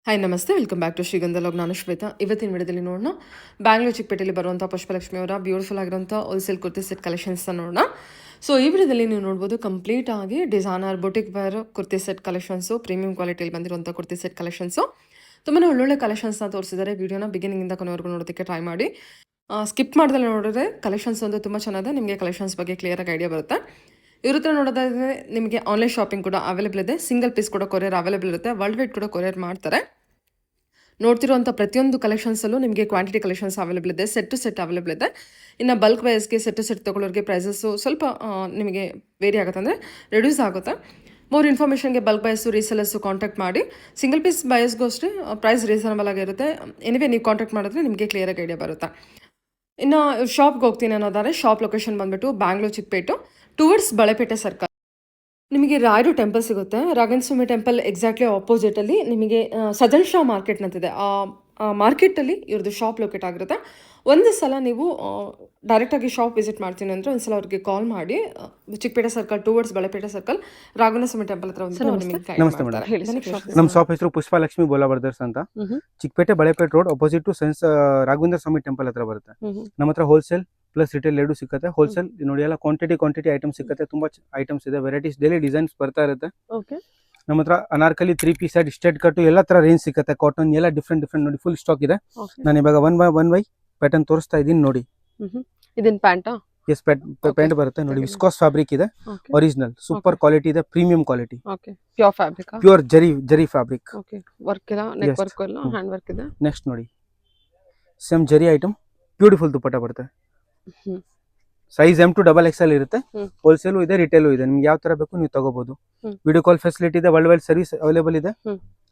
Hi ನಮಸ್ತೆ, welcome back to ಶ್ರೀಗಂಧ log. ನಾನು ಶ್ವೇತಾ. ಇವತ್ತಿನ ವಿಡಿಯೋದಲ್ಲಿ ನೋಡೋಣ ಬ್ಯಾಂಗ್ಳೂರ್ ಚಿಕ್ಕಪೇಟೆಯಲ್ಲಿ ಬರುವಂಥ ಪುಷ್ಪಲಕ್ಷ್ಮಿ ಅವರ ಬ್ಯೂಟಿಫುಲ್ ಆಗಿರುವಂಥ ಹೋಲ್ಸೇಲ್ ಕುರ್ತಿ ಸೆಟ್ ಕಲೆಕ್ಷನ್ಸ್ ನೋಡೋಣ. ಸೊ ಈ ವಿಡಿಯೋದಲ್ಲಿ ನೀವು ನೋಡ್ಬೋದು ಕಂಪ್ಲೀಟ್ ಆಗಿ designer boutique wear kurti set collections, premium ಕ್ವಾಲಿಟಿಯಲ್ಲಿ ಬಂದಿರುವಂಥ ಕುರ್ತಿ ಸೆಟ್ ಕಲೆಕ್ಷನ್ಸು. ತುಂಬಾ ಒಳ್ಳೊಳ್ಳೆ ಕಲೆಕ್ಷನ್ಸ್ನ ತೋರಿಸಿದ್ದಾರೆ. ವಿಡಿಯೋನ ಬಿಗಿನಿಂಗಿಂದ ಕೊನೆವರೆಗೂ ನೋಡೋದಕ್ಕೆ ಟ್ರೈ ಮಾಡಿ. ಸ್ಕಿಪ್ ಮಾಡ್ದಲ್ಲಿ ನೋಡಿದ್ರೆ ಕಲೆಕ್ಷನ್ಸ್ ಒಂದು ತುಂಬ ಚೆನ್ನಾಗಿದೆ. ನಿಮಗೆ ಕಲೆಕ್ಷನ್ಸ್ ಬಗ್ಗೆ ಕ್ಲಿಯರಾಗಿ ಐಡಿಯಾ ಬರುತ್ತೆ. ಇವ್ರ ಹತ್ರ ನೋಡೋದಾದ್ರೆ ನಿಮಗೆ ಆನ್ಲೈನ್ ಶಾಪಿಂಗ್ ಕೂಡ ಅವೈಲೇಬಲ್ ಇದೆ. ಸಿಂಗಲ್ ಪೀಸ್ ಕೂಡ ಕೊರಿಯರ್ ಅವೈಲೇಬಲ್ ಇರುತ್ತೆ. ವರ್ಲ್ಡ್ ವೈಡ್ ಕೂಡ ಕೊರಿಯರ್ ಮಾಡ್ತಾರೆ. ನೋಡ್ತಿರುವಂಥ ಪ್ರತಿಯೊಂದು ಕಲೆಕ್ಷನ್ಸಲ್ಲೂ ನಿಮಗೆ ಕ್ವಾಂಟಿಟಿ ಕಲೆಕ್ಷನ್ಸ್ ಅವೈಲೇಬಲ್ ಇದೆ. ಸೆಟ್ ಟು ಸೆಟ್ ಅವೈಲೇಬಲ್ ಇದೆ. ಇನ್ನು ಬಲ್ಕ್ ವೈಸ್ಗೆ ಸೆಟ್ ಟು ಸೆಟ್ ತೊಗೊಳ್ಳೋರಿಗೆ ಪ್ರೈಸಸ್ಸು ಸ್ವಲ್ಪ ನಿಮಗೆ ವೇರಿ ಆಗುತ್ತೆ, ಅಂದರೆ ರೆಡ್ಯೂಸ್ ಆಗುತ್ತೆ. ಮೋರ್ ಇನ್ಫಾರ್ಮೇಷನ್ಗೆ ಬಲ್ಕ್ ಬಯಸ್ಸು ರೀಸೆಲರ್ಸು ಕಾಂಟ್ಯಾಕ್ಟ್ ಮಾಡಿ. ಸಿಂಗಲ್ ಪೀಸ್ ಬಯಸ್ಗೂ ಅಷ್ಟೇ ಪ್ರೈಸ್ ರೀಸನಬಲ್ ಆಗಿರುತ್ತೆ. ಎನಿವೇ ನೀವು ಕಾಂಟ್ಯಾಕ್ಟ್ ಮಾಡಿದ್ರೆ ನಿಮಗೆ ಕ್ಲಿಯರಾಗಿ ಐಡಿಯಾ ಬರುತ್ತೆ. ಇನ್ನು ಶಾಪ್ಗೆ ಹೋಗ್ತೀನಿ ಅನ್ನೋದಾದ್ರೆ ಶಾಪ್ ಲೊಕೇಶನ್ ಬಂದುಬಿಟ್ಟು ಬ್ಯಾಂಗ್ಳೂರ್ ಚಿಕ್ಕಪೇಟು ಟುವರ್ಡ್ಸ್ ಬಳೆಪೇಟೆ ಸರ್ಕಲ್. ನಿಮಗೆ ರಾಯರು ಟೆಂಪಲ್ ಸಿಗುತ್ತೆ. ರಾಘವೇಂದ್ರ ಟೆಂಪಲ್ ಎಕ್ಸಾಕ್ಟ್ಲಿ ಆಪೋಸಿಟಲ್ಲಿ ನಿಮಗೆ ಸದನ್ ಶಾ ಮಾರ್ಕೆಟ್ ನಂತಿದೆ. ಆ ಮಾರ್ಕೆಟಲ್ಲಿ ಇವ್ರದ್ದು ಶಾಪ್ ಲೊಕೇಟ್ ಆಗಿರುತ್ತೆ. ಒಂದು ಸಲ ನೀವು ಡೈರೆಕ್ಟಾಗಿ ಶಾಪ್ ವಿಸಿಟ್ ಮಾಡ್ತೀನಿ ಅಂದರೆ ಒಂದು ಸಲ ಅವ್ರಿಗೆ ಕಾಲ್ ಮಾಡಿ. Chikkapete circle towards Balepete circle Raghavendra temple ಹತ್ರ ಒಂದು ನಮಸ್ತೆ ಮೇಡಮ್. ನಮ್ಮ ಶಾಪ್ ಹೆಸರು ಪುಷ್ಪಲಕ್ಷ್ಮಿ ಬೋಲಾ ಬ್ರದರ್ಸ್ ಅಂತ. Chikkapete Balepete road opposite to Raghavendra Swami temple ಹತ್ರ ಬರುತ್ತೆ. ನಮ್ಮ ಹತ್ರ ಹೋಲ್ಸೇಲ್ ಪ್ಲಸ್ ರಿಟೇಲ್ ಎರಡು ಸಿಕ್ಕತ್ತೆ. ಹೋಲ್ಸೇಲ್ ನೋಡಿ ಎಲ್ಲ ಕ್ವಾಂಟಿಟಿ ಐಟಮ್ಸ್ ಸಿಕ್ಕತ್ತೆ. ತುಂಬಾ ಐಟಮ್ಸ್ ಇದೆ, ವೆರೈಟೀಸ್, ಡೈಲಿ ಡಿಸೈನ್ಸ್ ಬರ್ತಾ ಇರುತ್ತೆ. ನಮ್ಮ ಹತ್ರ Anarkali 3 piece set, straight cut ಎಲ್ಲ ತರ ರೇಂಜ್ ಸಿಕ್ಕತ್ತೆ. ಕಾಟನ್ ಎಲ್ಲ ಡಿಫ್ರೆಂಟ್ ನೋಡಿ ಫುಲ್ ಸ್ಟಾಕ್ ಇದೆ. ನಾನು ಇವಾಗ ಒನ್ ಬೈ ಪ್ಯಾಟರ್ನ್ ತೋರಿಸ್ತಾ ಇದೀನಿ ನೋಡಿ. ಇದನ್ ಪ್ಯಾಂಟಾ? ಎಸ್, ಪ್ಯಾಂಟ್ ಬರುತ್ತೆ ನೋಡಿ. ವಿಸ್ಕಾಸ್ ಫ್ಯಾಬ್ರಿಕ್ ಇದೆ, ಒರಿಜಿನಲ್ ಸೂಪರ್ ಕ್ವಾಲಿಟಿ ಇದೆ, premium quality. Pure fabric, pure ಜರಿ ಫ್ಯಾಬ್ರಿಕ್. ವರ್ಕ್ ಇಲ್ಲ, ನೆಕ್ ವರ್ಕ್ ಇಲ್ಲ, ಹ್ಯಾಂಡ್ ವರ್ಕ್ ಇದೆ. ನೆಕ್ಸ್ಟ್ ನೋಡಿ, ಸೇಮ್ ಜರಿ ಐಟಮ್, ಬ್ಯೂಟಿಫುಲ್ ದುಪಟ್ಟ ಬರುತ್ತೆ. ಸೈಜ್ M to XXL ಇರುತ್ತೆ. ಹೋಲ್ಸೇಲು ಇದೆ, ರಿಟೇಲು ಇದೆ. ನಿಮ್ಗೆ ಯಾವ ತರ ಬೇಕು ನೀವು ತಗೋಬಹುದು. ವಿಡಿಯೋ ಕಾಲ್ ಫೆಸಿಲಿಟಿ ಇದೆ, ವರ್ಲ್ಡ್ ವೈಡ್ ಸರ್ವಿಸ್ ಅವೈಲೇಬಲ್ ಇದೆ.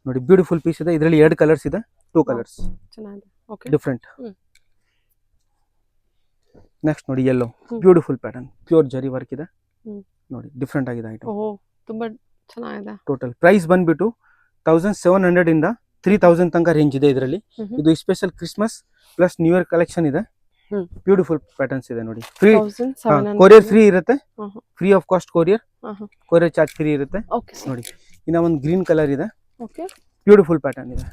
ನೋಡಿ ಬ್ಯೂಟಿಫುಲ್ ಪೀಸ್ ಇದೆ. ಇದರಲ್ಲಿ 2 ಕಲರ್ಸ್ ಇದೆ, 2 ಕಲರ್ಸ್ ಡಿಫ್ರೆಂಟ್. ನೆಕ್ಸ್ಟ್ ನೋಡಿ ಯೆಲ್ಲೋ, ಬ್ಯೂಟಿಫುಲ್ ಪ್ಯಾಟರ್ನ್, ಪ್ಯೂರ್ ಜರಿ ವರ್ಕ್ ಇದೆ ನೋಡಿ, ಡಿಫ್ರೆಂಟ್ ಆಗಿದೆ ಐಟಮ್. ತುಂಬಾ ಚೆನ್ನಾಗಿದೆ. ಟೋಟಲ್ ಪ್ರೈಸ್ ಬಂದ್ಬಿಟ್ಟು 1700 ಇಂದ 3000 ತನಕ ರೇಂಜ್ ಇದೆ ಇದರಲ್ಲಿ. ಇದು special Christmas plus new year collection ಇದೆ. ಬ್ಯೂಟಿಫುಲ್ ಪ್ಯಾಟರ್ನ್ಸ್ ಇದೆ ನೋಡಿ. ಫ್ರೀ ಕೊರಿಯರ್ ಫ್ರೀ ಇರುತ್ತೆ, free of cost courier charge free ಇರುತ್ತೆ ನೋಡಿ. ಇನ್ನ ಒಂದು ಗ್ರೀನ್ ಕಲರ್ ಇದೆ, ಬ್ಯೂಟಿಫುಲ್ ಪ್ಯಾಟರ್ನ್ ಇದೆ.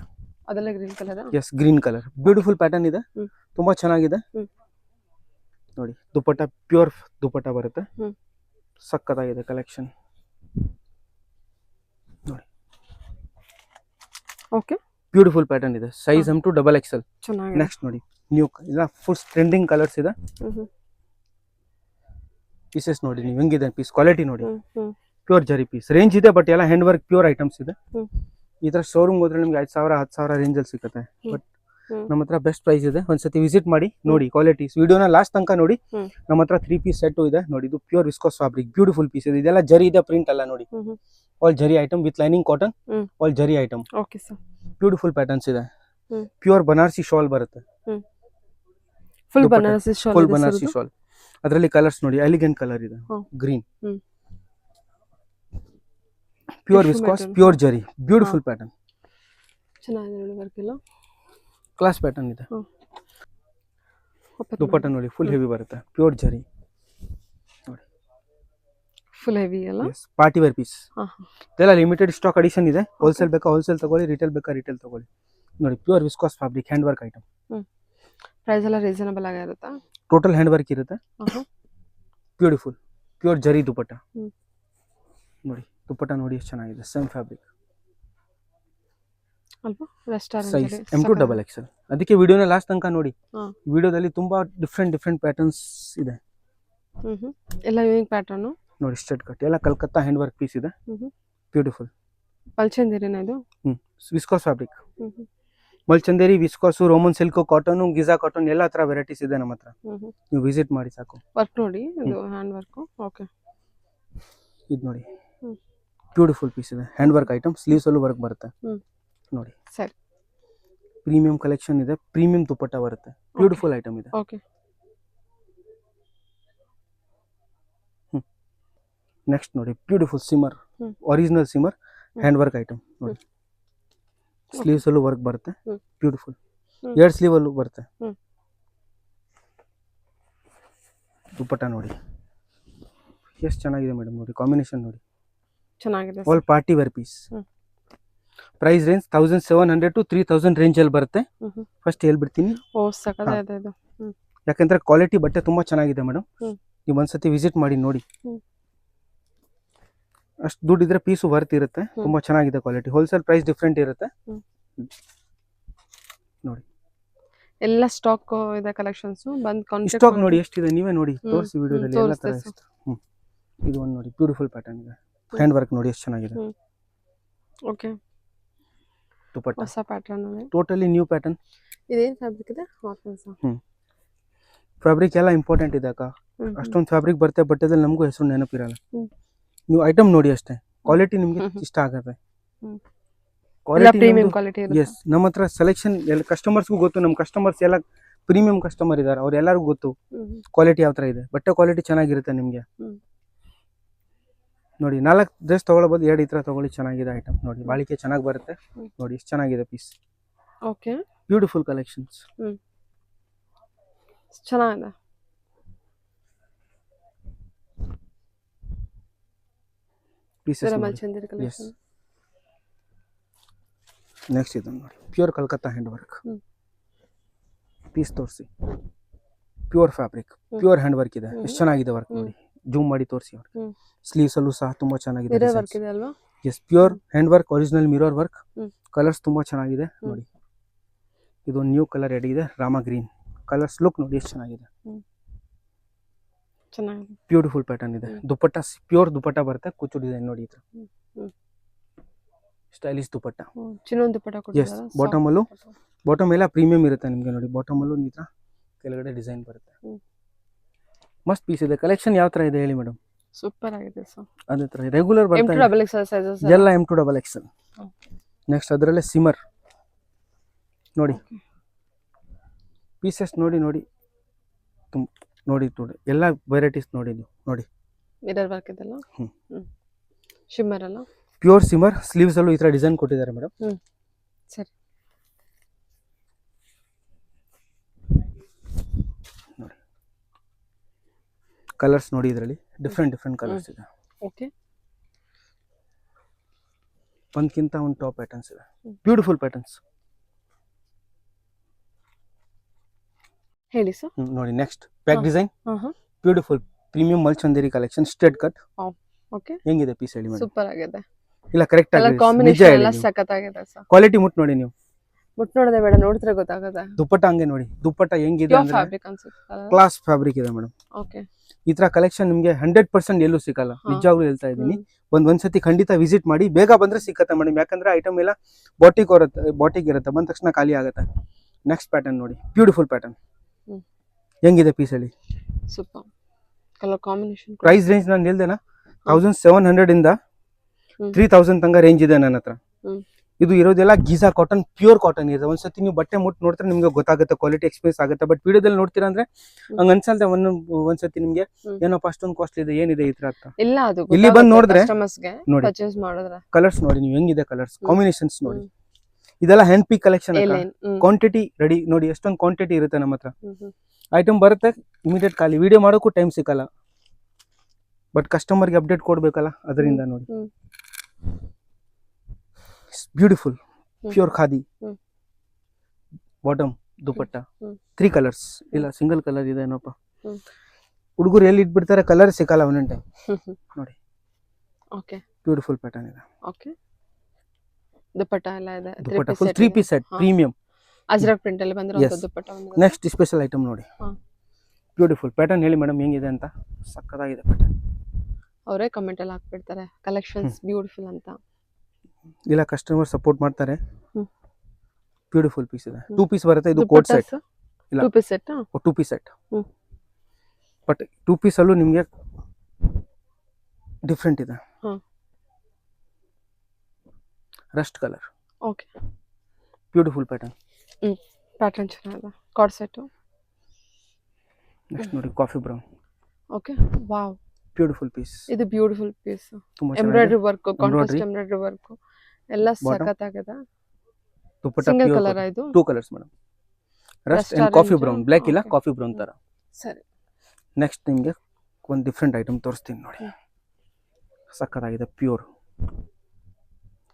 ಅದೆಲ್ಲ green colour? Yes, green colour beautiful pattern ಇದೆ, ತುಂಬಾ ಚೆನ್ನಾಗಿದೆ ನೋಡಿ. ದುಪಟ್ಟ ಪ್ಯೂರ್ ದುಪಟ್ಟ ಬರುತ್ತೆ, ಸಕ್ಕತ್ತಾಗಿದೆ ಕಲೆಕ್ಷನ್ ನೋಡಿ. ಓಕೆ, ಬ್ಯೂಟಿಫುಲ್ ಪ್ಯಾಟರ್ನ್ ಇದೆ. Size M to XXL. Next ನೋಡಿ, ನ್ಯೂ ಇಲ್ಲ ಫುಲ್ ಟ್ರೆಂಡಿಂಗ್ ಕಲರ್ಸ್ ಇದೆ. ಪೀಸಸ್ ನೋಡಿ ನೀವು ಹೆಂಗಿದೆ ಪೀಸ್ ಕ್ವಾಲಿಟಿ ನೋಡಿ. ಪ್ಯೂರ್ ಜರಿ ಪೀಸ್ ರೇಂಜ್ ಇದೆ, ಬಟ್ ಎಲ್ಲ ಹ್ಯಾಂಡ್ ವರ್ಕ್ ಪ್ಯೂರ್ ಐಟಮ್ಸ್ ಇದೆ. ಈ ತರ ಶೋರೂಮ್ ಹೋದ್ರೆ ನಿಮ್ಗೆ 5,000 10,000 ರೇಂಜ್ ಅಲ್ಲಿ ಸಿಗುತ್ತೆ. ಬಟ್ ನಮ್ಮ ಹತ್ರ ಬೆಸ್ಟ್ ಪ್ರೈಸ್ ಇದೆ. ಒಂದ್ಸತಿ ವಿಸಿಟ್ ಮಾಡಿ ನೋಡಿ ಕ್ವಾಲಿಟೀಸ್. ವಿಡಿಯೋನ ಲಾಸ್ಟ್ ತನಕ ನೋಡಿ. ನಮ್ಮ ಹತ್ರ 3 ಪೀಸ್ ಸೆಟ್ ಇದೆ ನೋಡಿ. ಇದು pure viscose fabric, beautiful piece ಇದೆ. ಇದೆಲ್ಲ ಜರಿ ಇದೆ, ಪ್ರಿಂಟ್ ಅಲ್ಲ ನೋಡಿ. All zari item with lining cotton, all zari item. Okay sir, beautiful patterns ಇದೆ. ಪ್ಯೂರ್ ಬನಾರಸಿ ಶಾಲ್ ಬರುತ್ತೆ, ಫುಲ್ ಬನಾರಸಿ ಶಾಲ್. ಅದರಲ್ಲಿ ಕಲರ್ಸ್ ನೋಡಿ, ಎಲಿಗೆಂಟ್ ಕಲರ್ ಇದೆ, green, pure viscose, pure zari, beautiful pattern, ಚೆನ್ನಾಗಿದೆ ವರ್ಕ್ ಎಲ್ಲ ಕ್ಲಾಸ್ ಪ್ಯಾಟರ್ನ್ ಇದೆ. ದುಪಟ್ಟ ನೋಡಿ ಫುಲ್ ಹೆವಿ ಬರುತ್ತೆ, ಪ್ಯೂರ್ ಜರಿ ನೋಡಿ, ಫುಲ್ ಹೆವಿ ಅಲ್ಲ. Party wear piece. ಇದೆಲ್ಲ ಲಿಮಿಟೆಡ್ ಸ್ಟಾಕ್ ಅಡಿಷನ್ ಇದೆ. ಹೋಲ್ಸೇಲ್ ಬೇಕಾ ಹೋಲ್ಸೇಲ್ ತಗೊಳ್ಳಿ, ರಿಟೇಲ್ ಬೇಕಾ ರಿಟೇಲ್ ತಗೊಳ್ಳಿ ನೋಡಿ. Pure viscose fabric, hand work item. Price ಎಲ್ಲ ರೀಸನಬಲ್ ಆಗಿರುತ್ತಾ? ಟೋಟಲ್ ಹ್ಯಾಂಡ್ ವರ್ಕ್ ಇರುತ್ತೆ. ಬ್ಯೂಟಿಫುಲ್ ಪ್ಯೂರ್ ಜರಿ ದುಪಟ್ಟ ನೋಡಿ. ದುಪಟ್ಟ ನೋಡಿ ಎಷ್ಟು ಚೆನ್ನಾಗಿದೆ, same fabric, size M to XXL. ಅದಕ್ಕೆ ವಿಡಿಯೋನ ಲಾಸ್ಟ್ ತನಕ ನೋಡಿ. ವಿಡಿಯೋದಲ್ಲಿ ತುಂಬಾ ಡಿಫ್ರೆಂಟ್ ಪ್ಯಾಟರ್ನ್ಸ್ ಇದೆ. ಎಲ್ಲ ಯೂನಿಕ್ ಪ್ಯಾಟರ್ನ್ ನೋಡಿ. ಸ್ಟ್ರೇಟ್ ಕಟ್ ಎಲ್ಲ ಕಲ್ಕತ್ತಾ ಹ್ಯಾಂಡ್ ವರ್ಕ್ ಪೀಸ್ ಇದೆ, ಬ್ಯೂಟಿಫುಲ್. ಪಲ್ಚಂದೇರಿನ ಇದು? Viscose fabric, mulchanderi, viscose, Roman silk, cotton, Giza cotton ಎಲ್ಲ ತರ ವೆರೈಟೀಸ್ ಇದೆ ನಮ್ಮ ಹತ್ರ. ನೀವು ವಿಸಿಟ್ ಮಾಡಿ ಸಾಕು. ವರ್ಕ್ ನೋಡಿ, ಇದು ಹ್ಯಾಂಡ್ ವರ್ಕ್. ಓಕೆ, ಇದು ನೋಡಿ ಬ್ಯೂಟಿಫುಲ್ ಪೀಸ್ ಇದೆ, ಹ್ಯಾಂಡ್ ವರ್ಕ್ ಐಟಮ್. ಸ್ಲೀವ್ಸ್ ಅಲ್ಲೂ ವರ್ಕ್ ಬರುತ್ತೆ ನೋಡಿ. ಸರಿ, ಪ್ರೀಮಿಯಂ ಕಲೆಕ್ಷನ್ ಇದೆ, ಪ್ರೀಮಿಯಂ ದುಪಟ್ಟ ಬರುತ್ತೆ, ಬ್ಯೂಟಿಫುಲ್ ಐಟಮ್ ಇದೆ. ಓಕೆ, ನೆಕ್ಸ್ಟ್ ನೋಡಿ, beautiful shimmer, original shimmer hand work item ನೋಡಿ. ಸ್ಲೀವ್ಸ್ ಅಲ್ಲೂ ವರ್ಕ್ ಬರುತ್ತೆ, ಬ್ಯೂಟಿಫುಲ್. 2 ಸ್ಲೀವ್ ಅಲ್ಲೂ ಬರುತ್ತೆ. ದುಪಟ್ಟ ನೋಡಿ ಎಷ್ಟು ಚೆನ್ನಾಗಿದೆ ಮೇಡಮ್ ನೋಡಿ. ಕಾಂಬಿನೇಷನ್ ನೋಡಿ, ಚೆನ್ನಾಗಿದೆ. All party wear piece. Price range 1700 to 3000 range ಅಲ್ಲಿ ಬರುತ್ತೆ. ಫಸ್ಟ್ ಹೇಳ್ಬಿಡ್ತೀನಿ. ಓ ಸಕ್ಕತ್ತಾಗಿದೆ ಇದು. ಯಾಕಂದ್ರೆ ಕ್ವಾಲಿಟಿ ಬಟ್ಟೆ ತುಂಬಾ ಚೆನ್ನಾಗಿದೆ ಮೇಡಮ್. ನೀವು ಒಂದ್ಸತಿ ವಿಸಿಟ್ ಮಾಡಿ ನೋಡಿ. ಅಷ್ಟು ದುಡ್ಡಿದ್ರೆ ಪೀಸು ವರ್ತ್ ಇರುತ್ತೆ. ತುಂಬಾ ಚೆನ್ನಾಗಿದೆ ಕ್ವಾಲಿಟಿ. ಹೋಲ್ಸೇಲ್ ಪ್ರೈಸ್ ಡಿಫ್ರೆಂಟ್ ಇರುತ್ತೆ ನೋಡಿ. ಎಲ್ಲ ಸ್ಟಾಕ್ ಇದೆ ಕಲೆಕ್ಷನ್ಸ್. ಬಂದು ಕಾಂಟ್ಯಾಕ್ಟ್ ಸ್ಟಾಕ್ ನೋಡಿ ಎಷ್ಟಿದೆ ನೀವೇ ನೋಡಿ, ತೋರಿಸಿ ವಿಡಿಯೋದಲ್ಲಿ ಎಲ್ಲ ತರ ಇಷ್ಟ. ಇದು ಒಂದು ನೋಡಿ ಬ್ಯೂಟಿಫುಲ್ ಪ್ಯಾಟರ್ನ್ ಇದೆ. ಹ್ಯಾಂಡ್ ವರ್ಕ್ ನೋಡಿ ಎಷ್ಟು ಚೆನ್ನಾಗಿದೆ. ಓಕೆ, ದುಪಟ್ಟ ಹೊಸ ಪ್ಯಾಟರ್ನ್ ಇದೆ, ಟೋಟಲಿ ನ್ಯೂ ಪ್ಯಾಟರ್ನ್. ಇದೇನು ಫ್ಯಾಬ್ರಿಕ್ ಇದೆ? ಆರ್ಗನ್ಸಾ. ಫ್ಯಾಬ್ರಿಕ್ ಎಲ್ಲ ಇಂಪಾರ್ಟೆಂಟ್ ಇದೆ ಅಕ್ಕ. ಅಷ್ಟೊಂದು ಫ್ಯಾಬ್ರಿಕ್ ಬರುತ್ತೆ ಬಟ್ಟೆದಲ್ಲಿ, ನಮಗೂ ಹೆಸರು ನೆನಪಿರಲ್ಲ. ನೀವು ಐಟಮ್ ನೋಡಿ ಅಷ್ಟೇ, ಕ್ವಾಲಿಟಿ ನಿಮ್ಗೆ ಇಷ್ಟ ಆಗುತ್ತೆ. ಪ್ರೀಮಿಯಂ ಕ್ವಾಲಿಟಿ ಇದೆ. ಎಸ್, ನಮ್ಮ ಹತ್ರ ಸೆಲೆಕ್ಷನ್ ಎಲ್ಲ ಕಸ್ಟಮರ್ಸ್ಗೂ ಗೊತ್ತು. ನಮ್ಮ ಕಸ್ಟಮರ್ಸ್ ಎಲ್ಲ ಪ್ರೀಮಿಯಂ ಕಸ್ಟಮರ್ ಇದ್ದಾರೆ, ಅವ್ರು ಎಲ್ಲರಿಗೂ ಗೊತ್ತು ಕ್ವಾಲಿಟಿ ಯಾವ ತರ ಇದೆ. ಬಟ್ಟೆ ಕ್ವಾಲಿಟಿ ಚೆನ್ನಾಗಿರುತ್ತೆ ನಿಮ್ಗೆ. ನೋಡಿ 4 ಡ್ರೆಸ್ ತಗೊಳ್ಬೋದು, 2 ಈ ತರ ತಗೊಳ್ಳಿ. ಚೆನ್ನಾಗಿದೆ ಐಟಮ್ ನೋಡಿ, ಬಾಳಿಕೆ ಚೆನ್ನಾಗಿ ಬರುತ್ತೆ ನೋಡಿ. ಎಷ್ಟು ಚೆನ್ನಾಗಿದೆ ಪೀಸ್. Okay, beautiful collections. ಚೆನ್ನಾಗಿದೆ. Pieces mulchanderi collection. ನೆಕ್ಸ್ಟ್ ಇದು ನೋಡಿ, pure Calcutta hand work piece ತೋರಿಸಿ. Pure fabric, pure hand work ಇದೆ. ಎಷ್ಟು ಚೆನ್ನಾಗಿದೆ ವರ್ಕ್ ನೋಡಿ. ಜೂಮ್ ಮಾಡಿ ತೋರಿಸಿ. ಸ್ಲೀವ್ಸ್ ಅಲ್ಲೂ ಸಹ ತುಂಬಾ ಚೆನ್ನಾಗಿದೆ. Yes, pure hand work, original mirror work. Colours ತುಂಬಾ ಚೆನ್ನಾಗಿದೆ ನೋಡಿ. ಇದು ನ್ಯೂ ಕಲರ್ ರೆಡಿ ಇದೆ, ರಾಮ ಗ್ರೀನ್ ಕಲರ್ಸ್. ಲುಕ್ ನೋಡಿ ಎಷ್ಟು ಚೆನ್ನಾಗಿದೆ. ಬ್ಯೂಟಿಫುಲ್ ಪ್ಯಾಟರ್ನ್ ಇದೆ. ದುಪಟ್ಟ ಪ್ಯೂರ್ ದುಪಟ್ಟ ಬರುತ್ತೆ. ಕುಚ್ಚು ಡಿಸೈನ್ ನೋಡಿ. ಇದು ಸ್ಟೈಲಿಶ್ ದುಪಟ್ಟ. ಎಸ್, ಬಾಟಮ್ ಎಲ್ಲ ಪ್ರೀಮಿಯಂ ಇರುತ್ತೆ ನಿಮಗೆ ನೋಡಿ. ಬಾಟಮ್ ಅಲ್ಲೂ ಈ ತರ ಕೆಳಗಡೆ ಡಿಸೈನ್ ಬರುತ್ತೆ. ಮಸ್ತ್ ಪೀಸ್ ಇದೆ. ಕಲೆಕ್ಷನ್ ಯಾವ ತರ ಇದೆ ಹೇಳಿ ಮೇಡಮ್? ಸೂಪರ್ ಆಗಿದೆ ಸರ್. ಅದೇ ತರ ರೆಗ್ಯುಲರ್ ಬರುತ್ತೆ ಎಲ್ಲ M2XL. ನೆಕ್ಸ್ಟ್ ಅದರಲ್ಲೇ ಸಿಮರ್ ನೋಡಿ. ಪೀಸಸ್ ನೋಡಿ ನೋಡಿ ನೋಡಿ ಎಲ್ಲ ವೆರೈಟೀಸ್ ನೋಡಿ ನೀವು ನೋಡಿ. ಮಿರರ್ ವರ್ಕ್ ಇದೆಲ್ಲ. ಶಿಮ್ಮರ್ ಅಲ್ಲ, ಪ್ಯೂರ್ ಸಿಮರ್. ಸ್ಲೀವ್ಸ್ ಅಲ್ಲೂ ಈ ತರ ಡಿಸೈನ್ ಕೊಟ್ಟಿದ್ದಾರೆ ಮೇಡಮ್. ಸರಿ ನೋಡಿ. ಕಲರ್ಸ್ ನೋಡಿ, ಇದರಲ್ಲಿ ಡಿಫ್ರೆಂಟ್ ಕಲರ್ಸ್ ಇದೆ. ಓಕೆ, ಒಂದಕ್ಕಿಂತ ಒಂದು ಟಾಪ್ ಪ್ಯಾಟರ್ನ್ಸ್ ಇದೆ. ಬ್ಯೂಟಿಫುಲ್ ಪ್ಯಾಟರ್ನ್ಸ್ ಹೇಳಿ ಸರ್. ನೋಡಿ. Next back design, beautiful premium mulchanderi collection. Straight cut. Okay, ಹೆಂಗಿದೆ ಪೀಸ್ ಹೇಳಿ ಮೇಡಮ್? ಸೂಪರ್ ಆಗಿದೆ. ಇಲ್ಲ ಕರೆಕ್ಟ್ ಆಗಿದೆ. ಕಾಂಬಿನೇಷನ್ ಎಲ್ಲ ಸಖತ್ತಾಗಿದೆ ಸರ್. ಕ್ವಾಲಿಟಿ ಮುಟ್ ನೋಡಿ ನೀವು. ಮುಟ್ ನೋಡದೆ ಬೇಡ, ನೋಡಿದ್ರೆ ಗೊತ್ತಾಗುತ್ತೆ. ದುಪಟ್ಟ ಹಂಗೆ ನೋಡಿ. ದುಪಟ್ಟ ಹೆಂಗಿದೆ ಅಂದ್ರೆ ಫ್ಯಾಬ್ರಿಕ್ ಅನ್ಸುತ್ತೆ. ಕ್ಲಾಸ್ ಫ್ಯಾಬ್ರಿಕ್ ಇದೆ ಮೇಡಮ್. ಓಕೆ, ಈ ತರ ಕಲೆಕ್ಷನ್ ನಿಮ್ಗೆ 100% ಎಲ್ಲೂ ಸಿಗಲ್ಲ. ನಿಜವಾಗ್ಲೂ ಹೇಳ್ತಾ ಇದ್ದೀನಿ. ಒಂದ್ಸತಿ ಖಂಡಿತ ವಿಸಿಟ್ ಮಾಡಿ. ಬೇಗ ಬಂದ್ರೆ ಸಿಕ್ಕತ್ತೆ ಮೇಡಮ್, ಯಾಕಂದ್ರೆ ಐಟಮ್ ಎಲ್ಲ ಬಾಟಿಕ್ ಇರುತ್ತೆ. ಬಂದ ತಕ್ಷಣ ಖಾಲಿ ಆಗುತ್ತೆ. ನೆಕ್ಸ್ಟ್ ಪ್ಯಾಟರ್ನ್ ನೋಡಿ, ಬ್ಯೂಟಿಫುಲ್ ಪ್ಯಾಟರ್ನ್. ಹೆಂಗಿದೆ ಪೀಸ್ ಹೇಳಿ? Super colour combination. Price range ನಾನು ಹೇಳ್ದೇನಾ, 1700 ಇಂದ 3000 ತನಕ ರೇಂಜ್ ಇದೆ ನನ್ನ ಹತ್ರ. ಇದು ಇರೋದೆಲ್ಲ ಗೀಜಾ ಕಾಟನ್, ಪ್ಯೂರ್ ಕಾಟನ್ ಇದೆ. ಒಂದ್ಸತಿ ನೀವು ಬಟ್ಟೆ ಮುಟ್ಟು ನೋಡ್ತಾರೆ ನಿಮ್ಗೆ ಗೊತ್ತಾಗುತ್ತೆ, ಕ್ವಾಲಿಟಿ ಎಕ್ಸ್ಪೀರಿಯನ್ಸ್ ಆಗುತ್ತೆ. ಬಟ್ ವಿಡಿಯೋದಲ್ಲಿ ನೋಡ್ತೀರಾ ಅಂದ್ರೆ ಹಂಗ ಅನ್ಸಲ್ದೆ. ಒಂದ್ಸತಿ ನಿಮ್ಗೆ ಏನಪ್ಪ ಅಷ್ಟೊಂದು ಕಾಸ್ಟ್ಲಿ ಇದೆ, ಏನಿದೆ ಈ ತರ ಅಂತ. ಇಲ್ಲ, ಅದು ಇಲ್ಲಿ ಬಂದು ನೋಡಿದ್ರೆ ನೋಡಿ, ಪರ್ಚೇಸ್ ಮಾಡಿದ್ರೆ ಕಲರ್ಸ್ ನೋಡಿ ನೀವು ಹೆಂಗಿದೆ. ಕಲರ್ಸ್ ಕಾಂಬಿನೇಷನ್ಸ್ ನೋಡಿ. ಇದೆಲ್ಲ hand peak collection. Quantity ready ನೋಡಿ. ಎಷ್ಟೊಂದು ಕ್ವಾಂಟಿಟಿ ಇರುತ್ತೆ ನಮ್ಮ ಹತ್ರ. ಐಟಮ್ ಬರುತ್ತೆ, ಇಮಿಡಿಯೇಟ್ ಖಾಲಿ. ವಿಡಿಯೋ ಮಾಡೋಕ್ಕೂ ಟೈಮ್ ಸಿಕ್ಕಲ್ಲ, ಬಟ್ ಕಸ್ಟಮರ್ಗೆ ಅಪ್ಡೇಟ್ ಕೊಡ್ಬೇಕಲ್ಲ, ಅದರಿಂದ ನೋಡಿ. Beautiful pure khadi. Bottom dupatta 3 colours. ಇಲ್ಲ ಸಿಂಗಲ್ ಕಲರ್ ಇದೆ ಏನಪ್ಪ. ಹುಡುಗರು ಎಲ್ಲಿ ಇಟ್ಬಿಡ್ತಾರೆ, ಕಲರ್ ಸಿಕ್ಕಲ್ಲ ಒಂದೊಂದು ಟೈಮ್ ನೋಡಿ. ಓಕೆ, ಬ್ಯೂಟಿಫುಲ್ ಪ್ಯಾಟರ್ನ್ ಇದೆ. ಓಕೆ, ದುಪಟ್ಟ ಎಲ್ಲ ಇದೆ. Dupatta full 3 piece set, premium ajrakh print ಅಲ್ಲಿ ಬಂದಿರೋ ದುಪಟ್ಟ. ನೆಕ್ಸ್ಟ್ ಸ್ಪೆಷಲ್ ಐಟಮ್ ನೋಡಿ. ಬ್ಯೂಟಿಫುಲ್ ಪ್ಯಾಟರ್ನ್ ಹೇಳಿ ಮೇಡಮ್ ಹೆಂಗಿದೆ ಅಂತ. ಸಕ್ಕತ್ತಾಗಿದೆ ಪ್ಯಾಟರ್ನ್. ಅವರೇ ಕಮೆಂಟ್ ಅಲ್ಲಿ ಹಾಕ್ಬಿಡ್ತಾರೆ ಕಲೆಕ್ಷನ್ಸ್ ಬ್ಯೂಟಿಫುಲ್ ಅಂತ. ಇಲ್ಲ ಕಸ್ಟಮರ್ ಸಪೋರ್ಟ್ ಮಾಡ್ತಾರೆ. ಬ್ಯೂಟಿಫುಲ್ ಪೀಸ್ ಇದೆ. 2 ಪೀಸ್ ಬರುತ್ತೆ. ಇದು ಕೋಟ್ ಸೆಟ್. ಇಲ್ಲ 2 piece set. 2 piece set. But 2 piece ಅಲ್ಲೂ ನಿಮಗೆ ಡಿಫ್ರೆಂಟ್ ಇದೆ. Rust colour. Okay, beautiful pattern. Pattern ಚೆನ್ನಾಗಿದೆ. Cord set. ನೆಕ್ಸ್ಟ್ ನೋಡಿ, coffee brown. Okay, wow, beautiful piece. ಇದು beautiful piece. Embroidery work, contrast embroidery work ಎಲ್ಲ ಸಖತ್ತಾಗಿದೆ. Dupatta single colour. ಇದು 2 colours madam. Rust and coffee brown. Black ಇಲ್ಲ, coffee brown ತರ. ಸರಿ, next ನಿಮಗೆ ಒಂದು ಡಿಫ್ರೆಂಟ್ ಐಟಮ್ ತೋರಿಸ್ತೀನಿ ನೋಡಿ. ಸಖತ್ತಾಗಿದೆ. ಪ್ಯೂರ್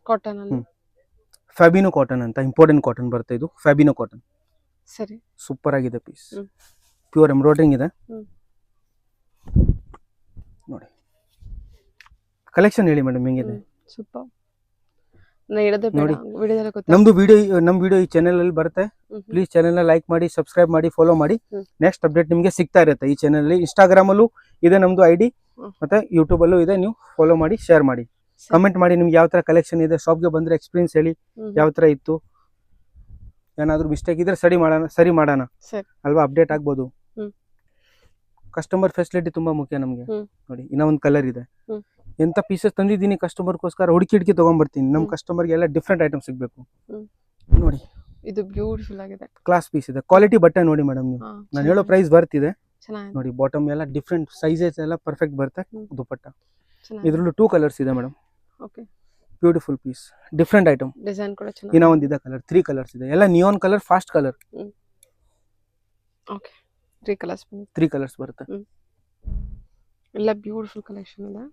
ಕಾಟನ್ ಅಲ್ಲಿ ಫ್ಯಾಬಿನೋ ಕಾಟನ್ ಅಂತ ಇಂಪಾರ್ಟೆಂಟ್ ಕಾಟನ್ ಬರುತ್ತೆ ಇದು ಫ್ಯಾಬಿನೋ ಕಾಟನ್ ಸರಿ. ಸೂಪರ್ ಆಗಿದೆ ಪೀಸ್ ಹ್ಮ್. ಪ್ಯೂರ್ ಎಂಬ್ರಾಯ್ಡ್ರಿಂಗ್ ಇದೆ ಹ್ಮ್. ನೋಡಿ ಕಲೆಕ್ಷನ್ ಹೇಳಿ ಮೇಡಮ್ ಹೆಂಗಿದೆ ಸೂಪರ್. ನಾ ಹೇಳೋದೇ ಬೇಡ, ನೋಡಿ. ವಿಡಿಯೋದಲ್ಲಿ ಗೊತ್ತಾಗ್ತದೆ. ನಮ್ಮ ವಿಡಿಯೋ ಈ ಚಾನೆಲ್ ಅಲ್ಲಿ ಬರುತ್ತೆ. ಪ್ಲೀಸ್ ಚಾನೆಲ್ ನ ಲೈಕ್ ಮಾಡಿ, ಸಬ್ಸ್ಕ್ರೈಬ್ ಮಾಡಿ, ಫಾಲೋ ಮಾಡಿ. ನೆಕ್ಸ್ಟ್ ಅಪ್ಡೇಟ್ ನಿಮಗೆ ಸಿಗ್ತಾ ಇರುತ್ತೆ ಈ ಚಾನೆಲ್ ಅಲ್ಲಿ. ಇನ್ಸ್ಟಾಗ್ರಾಮ್ ಅಲ್ಲೂ ಇದೆ ನಮ್ದು ID, ಮತ್ತೆ ಯೂಟ್ಯೂಬ್ ಅಲ್ಲೂ ಇದೆ. ನೀವು ಫಾಲೋ ಮಾಡಿ, ಶೇರ್ ಮಾಡಿ, ಕಮೆಂಟ್ ಮಾಡಿ. ನಿಮ್ಗೆ ಯಾವ ತರ ಕಲೆಕ್ಷನ್ ಇದೆ, ಶಾಪ್ಗೆ ಬಂದ್ರೆ ಎಕ್ಸ್ಪೀರಿಯನ್ಸ್ ಹೇಳಿ ಯಾವ ತರ ಇತ್ತು. ಏನಾದ್ರು ಮಿಸ್ಟೇಕ್ ಇದ್ರೆ ಸರಿ ಮಾಡೋಣ ಅಲ್ವಾ, ಅಪ್ಡೇಟ್ ಆಗ್ಬೋದು. ಕಸ್ಟಮರ್ ಫೆಸಿಲಿಟಿ ತುಂಬಾ ಮುಖ್ಯ ನಮಗೆ. ನೋಡಿ ಇನ್ನೂ ಒಂದು ಕಲರ್ ಇದೆ. ಎಂತ ಪೀಸಸ್ ತಂದಿದ್ದೀನಿ ಕಸ್ಟಮರ್ಗೋಸ್ಕರ ಹುಡುಕಿ ತಗೊಂಡ್ಬರ್ತೀನಿ. ನಮ್ಮ ಕಸ್ಟಮರ್ಗೆ ಎಲ್ಲ ಡಿಫ್ರೆಂಟ್ ಐಟಮ್ ಸಿಗಬೇಕು. ನೋಡಿ ಇದು ಬ್ಯೂಟಿಫುಲ್ ಆಗಿದೆ, ಕ್ಲಾಸ್ ಪೀಸ್ ಇದೆ. ಕ್ವಾಲಿಟಿ ಬಟ್ಟೆ ನೋಡಿ ಮೇಡಮ್, ನೀವು ನಾನು ಹೇಳೋ ಪ್ರೈಸ್ ಬರ್ತಿದೆ. ನೋಡಿ ಬಾಟಮ್ ಎಲ್ಲ ಡಿಫ್ರೆಂಟ್ ಸೈಜಸ್ ಎಲ್ಲ ಪರ್ಫೆಕ್ಟ್ ಬರುತ್ತೆ. ದುಪಟ್ಟ ಇದರಲ್ಲೂ 2 ಕಲರ್ಸ್ ಇದೆ madam. Okay, beautiful piece, different item. Design ಕೂಡ ಚೆನ್ನಾಗಿದೆ. ಇನ್ನೂ ಒಂದು ಇದೆ ಕಲರ್, 3 ಕಲರ್ಸ್ ಇದೆ. ಎಲ್ಲ neon colour, fast colour. Okay, 3 colours 3 colours ಬರುತ್ತೆ. ಎಲ್ಲ ಬ್ಯೂಟಿಫುಲ್ ಕಲೆಕ್ಷನ್ ಇದೆ.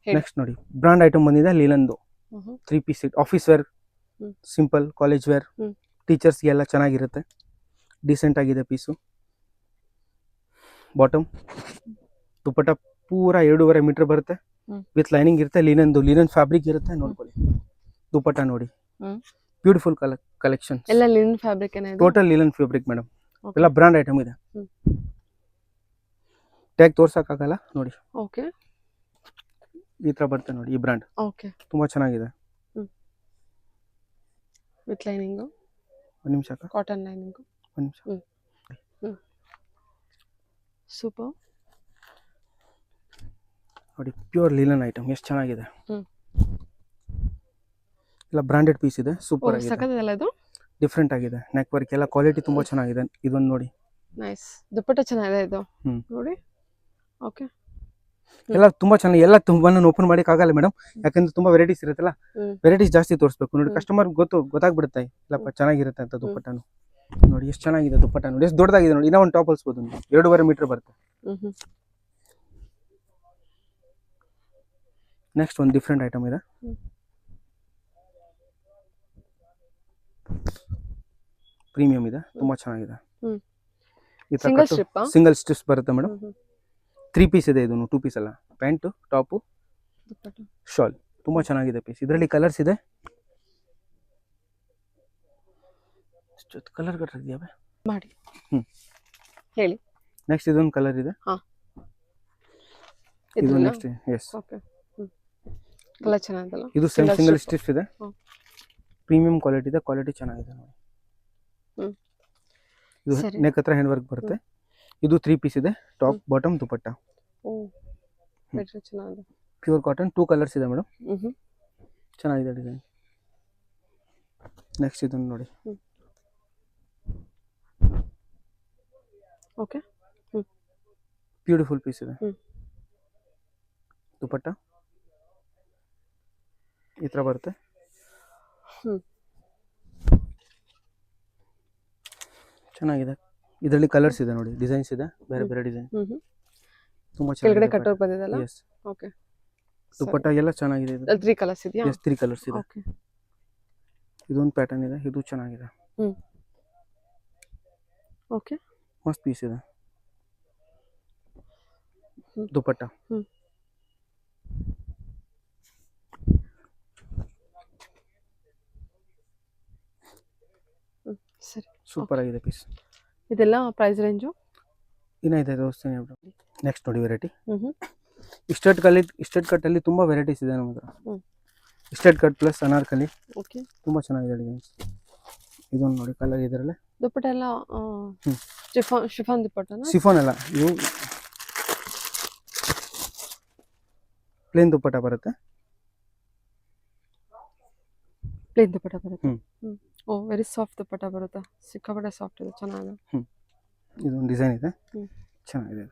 ನೆಕ್ಸ್ಟ್ ನೋಡಿ ಬ್ರಾಂಡ್ ಐಟಮ್ ಬಂದಿದೆ ಲೀಲನ್ದು 3 piece set. Office wear, simple, college wear, ಟೀಚರ್ಸ್ಗೆ ಎಲ್ಲ ಚೆನ್ನಾಗಿರುತ್ತೆ. ಡಿಸೆಂಟ್ ಆಗಿದೆ ಪೀಸು. ಬಾಟಮ್ ದುಪಟ್ಟ ಪೂರ 2.5 ಮೀಟರ್ ಬರುತ್ತೆ. ವಿತ್ ಲೈನಿಂಗ್ ಇರುತ್ತೆ. ಲಿನನ್ ಫ್ಯಾಬ್ರಿಕ್ ಇರುತ್ತೆ. ನೋಡ್ಕೊಳ್ಳಿ ದುಪಟ್ಟ ನೋಡಿ, ಬ್ಯೂಟಿಫುಲ್ ಕಲೆಕ್ಷನ್. ಎಲ್ಲ ಲಿನನ್ ಫ್ಯಾಬ್ರಿಕ್ ಏನೇ ಇದೆ? Total linen fabric madam. ಎಲ್ಲ ಬ್ರಾಂಡ್ ಐಟಮ್ ಇದೆ. ಟ್ಯಾಗ್ ತೋರ್ಸಕ್ಕಾಗಲ್ಲ ನೋಡಿ. ಓಕೆ, ಈ ತರ ಬರುತ್ತೆ ನೋಡಿ ಈ ಬ್ರಾಂಡ್. ಓಕೆ, ತುಂಬಾ ಚೆನ್ನಾಗಿದೆ. With lining. ಒಂದು ನಿಮಿಷ, ಕಾಟನ್ ಲೈನಿಂಗ್. ಒಂದು ನಿಮಿಷ. ಸೂಪರ್. ನೋಡಿ ಪ್ಯೂರ್ ಲಿನನ್ ಐಟಮ್ ಎಷ್ಟು ಚೆನ್ನಾಗಿದೆ. ಎಲ್ಲ ಬ್ರಾಂಡೆಡ್ ಪೀಸ್ ಇದೆ. ಸೂಪರ್ ಆಗಿದೆ, ಸಖತ್ತಾಗಿದೆ. ಇದು ಡಿಫ್ರೆಂಟ್ ಆಗಿದೆ. ನೆಕ್ ವರ್ಕ್ ಎಲ್ಲ ಕ್ವಾಲಿಟಿ ತುಂಬಾ ಚೆನ್ನಾಗಿದೆ. ಇದೊಂದು ನೋಡಿ, ನೈಸ್. ದುಪಟ್ಟ ಚೆನ್ನಾಗಿದೆ ಇದು ನೋಡಿ. ಓಕೆ, ಎಲ್ಲ ತುಂಬಾ ಚೆನ್ನಾಗಿ. ಎಲ್ಲ ತುಂಬಾ ಓಪನ್ ಮಾಡಕ್ ಆಗಲ್ಲ ಮೇಡಮ್, ಯಾಕಂದ್ರೆ ತುಂಬಾ ವೆರೈಟೀಸ್ ಇರುತ್ತಲ್ಲ. ವೆರೈಟೀಸ್ ಜಾಸ್ತಿ ತೋರಿಸ್ಬೇಕು ನೋಡಿ. ಕಸ್ಟಮರ್ ಗೊತ್ತಾಗ್ಬಿಡುತ್ತೆ ಇಲ್ಲಪ್ಪ ಚೆನ್ನಾಗಿರುತ್ತೆ ಅಂತ. ದುಪಟ್ಟನು ನೋಡಿ ಎಷ್ಟು ಚೆನ್ನಾಗಿದೆ. ದುಪಟ್ಟ ನೋಡಿ ಎಷ್ಟು ದೊಡ್ಡದಾಗಿದೆ ನೋಡಿ. ಇನ್ನೂ ಒಂದು ಟಾಪ್ ಹೊಲ್ಸ್ಬೋದು. 2.5 ಮೀಟರ್ ಬರುತ್ತೆ. ನೆಕ್ಸ್ಟ್ ಒಂದು ಡಿಫ್ರೆಂಟ್ ಐಟಮ್ ಇದೆ. ಪ್ರೀಮಿಯಂ ಇದೆ, ತುಂಬಾ ಚೆನ್ನಾಗಿದೆ. ಈ ತರ ಸಿಂಗಲ್ ಸ್ಟಿಚ್ ಬರುತ್ತೆ ಮೇಡಮ್. 3 ಪೀಸ್ ಇದೆ. ಇದು 2 ಪೀಸ್ ಅಲ್ಲ, ಪ್ಯಾಂಟ್, ಟಾಪ್, ಶಾಲ್. ತುಂಬಾ ಚೆನ್ನಾಗಿದೆ ಪೀಸ್. ಇದರಲ್ಲಿ ಕಲರ್ಸ್ ಇದೆ. ಕಲರ್ ಇದೆಯಾ ಮಾಡಿ ಹೇಳಿ. ನೆಕ್ಸ್ಟ್ ಇದೊಂದು ಕಲರ್ ಇದೆ. ಇದು ನೆಕ್ಸ್ಟ್. ಎಸ್, ಓಕೆ, ಕಲರ್ ಚೆನ್ನಾಗಿದೆಲ್ಲ. ಇದು ಸೇಮ್ ಸಿಂಗಲ್ ಸ್ಟಿಚ್ ಇದೆ. ಪ್ರೀಮಿಯಂ ಕ್ವಾಲಿಟಿ ಇದೆ. ಕ್ವಾಲಿಟಿ ಚೆನ್ನಾಗಿದೆ ನೋಡಿ. ಇದು ನೆಕ್ ಹತ್ರ ಹ್ಯಾಂಡ್ ವರ್ಕ್ ಬರುತ್ತೆ. ಇದು 3 ಪೀಸ್ ಇದೆ. Top, bottom, dupatta. ಚೆನ್ನಾಗಿದೆ. Pure cotton. 2 ಕಲರ್ಸ್ ಇದೆ ಮೇಡಮ್. ಚೆನ್ನಾಗಿದೆ ಡಿಸೈನ್. ನೆಕ್ಸ್ಟ್ ಇದನ್ನು ನೋಡಿ. ಓಕೆ, ಬ್ಯೂಟಿಫುಲ್ ಪೀಸ್ ಇದೆ. ದುಪಟ್ಟ ಈ ತರ ಬರುತ್ತೆ. ಚೆನ್ನಾಗಿದೆ. ಇದರಲ್ಲಿ ಕಲರ್ಸ್ ಇದೆ ನೋಡಿ, ಡಿಸೈನ್ಸ್ ಇದೆ, ಬೇರೆ ಬೇರೆ ಡಿಸೈನ್. ತುಂಬಾ ಕೆಳಗಡೆ ಕಟ್ ವರ್ಕ್ ಬಂದಿದೆಲ್ಲ. Yes, okay. ದುಪಟ್ಟ ಎಲ್ಲ ಚೆನ್ನಾಗಿದೆ. ಇದು 3 ಕಲರ್ಸ್ ಇದೆಯಾ? ಎಸ್, 3 ಕಲರ್ಸ್ ಇದೆ. ಓಕೆ, ಇದೊಂದು ಪ್ಯಾಟರ್ನ್ ಇದೆ. ಇದು ಚೆನ್ನಾಗಿದೆ. ಓಕೆ, ಮಸ್ತ್ ಪೀಸ್ ಇದೆ. ದುಪಟ್ಟ ಸರಿ, ಸೂಪರ್ ಆಗಿದೆ ಪೀಸ್. ಇದೆಲ್ಲ ಪ್ರೈಸ್ ರೇಂಜು ಏನಾಯ್ತು ತೋರಿಸ್ತೀನಿ. ನೆಕ್ಸ್ಟ್ ನೋಡಿ ವೆರೈಟಿ. ಸ್ಟಡ್ ಕಟ್ ಅಲ್ಲಿ ತುಂಬಾ ವೆರೈಟೀಸ್ ಇದೆ ನಮ್ಮ ಹತ್ರ. Stud cut plus Anarkali. Okay, ತುಂಬಾ ಚೆನ್ನಾಗಿದೆ ಡಿಸೈನ್ಸ್. ಇದೊಂದು ನೋಡಿ ಕಲರ್. ಇದರಲ್ಲೇ ದುಪಟ್ಟ ಎಲ್ಲ ಶಿಫಾನ್ ದುಪಟ್ಟನ? ಶಿಫಾನ್ ಅಲ್ಲ, ಇವು ಪ್ಲೇನ್ ದುಪಟ್ಟ ಬರುತ್ತೆ. ಪ್ಲೇನ್ ದುಪಟ್ಟ ಬರುತ್ತೆ. ಓ, ವೆರಿ ಸಾಫ್ಟ್ ದುಪಟ್ಟ ಬರುತ್ತೆ. ಸಿಕ್ಕಾಪಟ್ಟೆ ಸಾಫ್ಟ್ ಇದೆ, ಚೆನ್ನಾಗಿದೆ. ಇದೊಂದು ಡಿಸೈನ್ ಇದೆ, ಚೆನ್ನಾಗಿದೆ.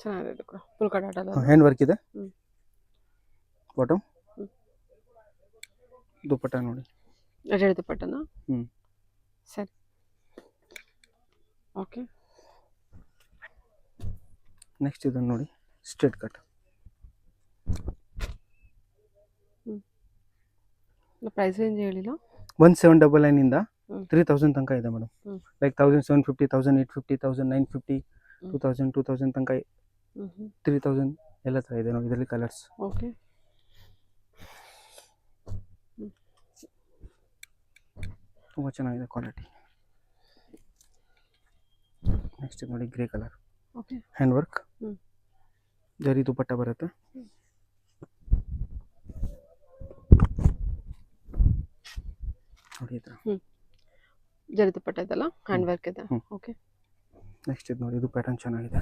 ಚೆನ್ನಾಗಿದೆ. ಇದು ಕೂಡ ಫುಲ್ ಕಟ್ ಹ್ಯಾಂಡ್ ವರ್ಕ್ ಇದೆ. ಬಾಟಮ್, ದುಪಟ್ಟ ನೋಡಿ. ರೆಡ್ ದುಪಟ್ಟನ? ಸರಿ, ಓಕೆ. ನೆಕ್ಸ್ಟ್ ಇದನ್ನು ನೋಡಿ, ಸ್ಟ್ರೇಟ್ ಕಟ್. ಪ್ರೈಸ್ ರೇಂಜ್ ಹೇಳಿಲ್ಲ. 1799 ಇಂದ ಹ್ಮ್. 3000 ತನಕ ಇದೆ ಮೇಡಮ್. ಹ್ಮ್. ಲೈಕ್ 1750, 1850, 1950, 2000 ತನಕ 3000 ಎಲ್ಲ ಥರ ಇದೆ ನೋಡಿ ಇದರಲ್ಲಿ ಕಲರ್ಸ್. ಓಕೆ. ತುಂಬ ಚೆನ್ನಾಗಿದೆ ಕ್ವಾಲಿಟಿ. ನೆಕ್ಸ್ಟ್ ನೋಡಿ grey colour, okay. Hand work, hmm. Zari dupatta ಬರುತ್ತೆ. ನೋಡಿ ಈ ಥರ. ಜರಿ ದುಪ್ಪಟ್ಟ ಇದೆಲ್ಲ ಹ್ಯಾಂಡ್ ವರ್ಕ್ ಇದೆ. ಹ್ಮ್. ಓಕೆ. ನೆಕ್ಸ್ಟ್ ಇದು ನೋಡಿ, ಇದು ಪ್ಯಾಟರ್ನ್ ಚೆನ್ನಾಗಿದೆ.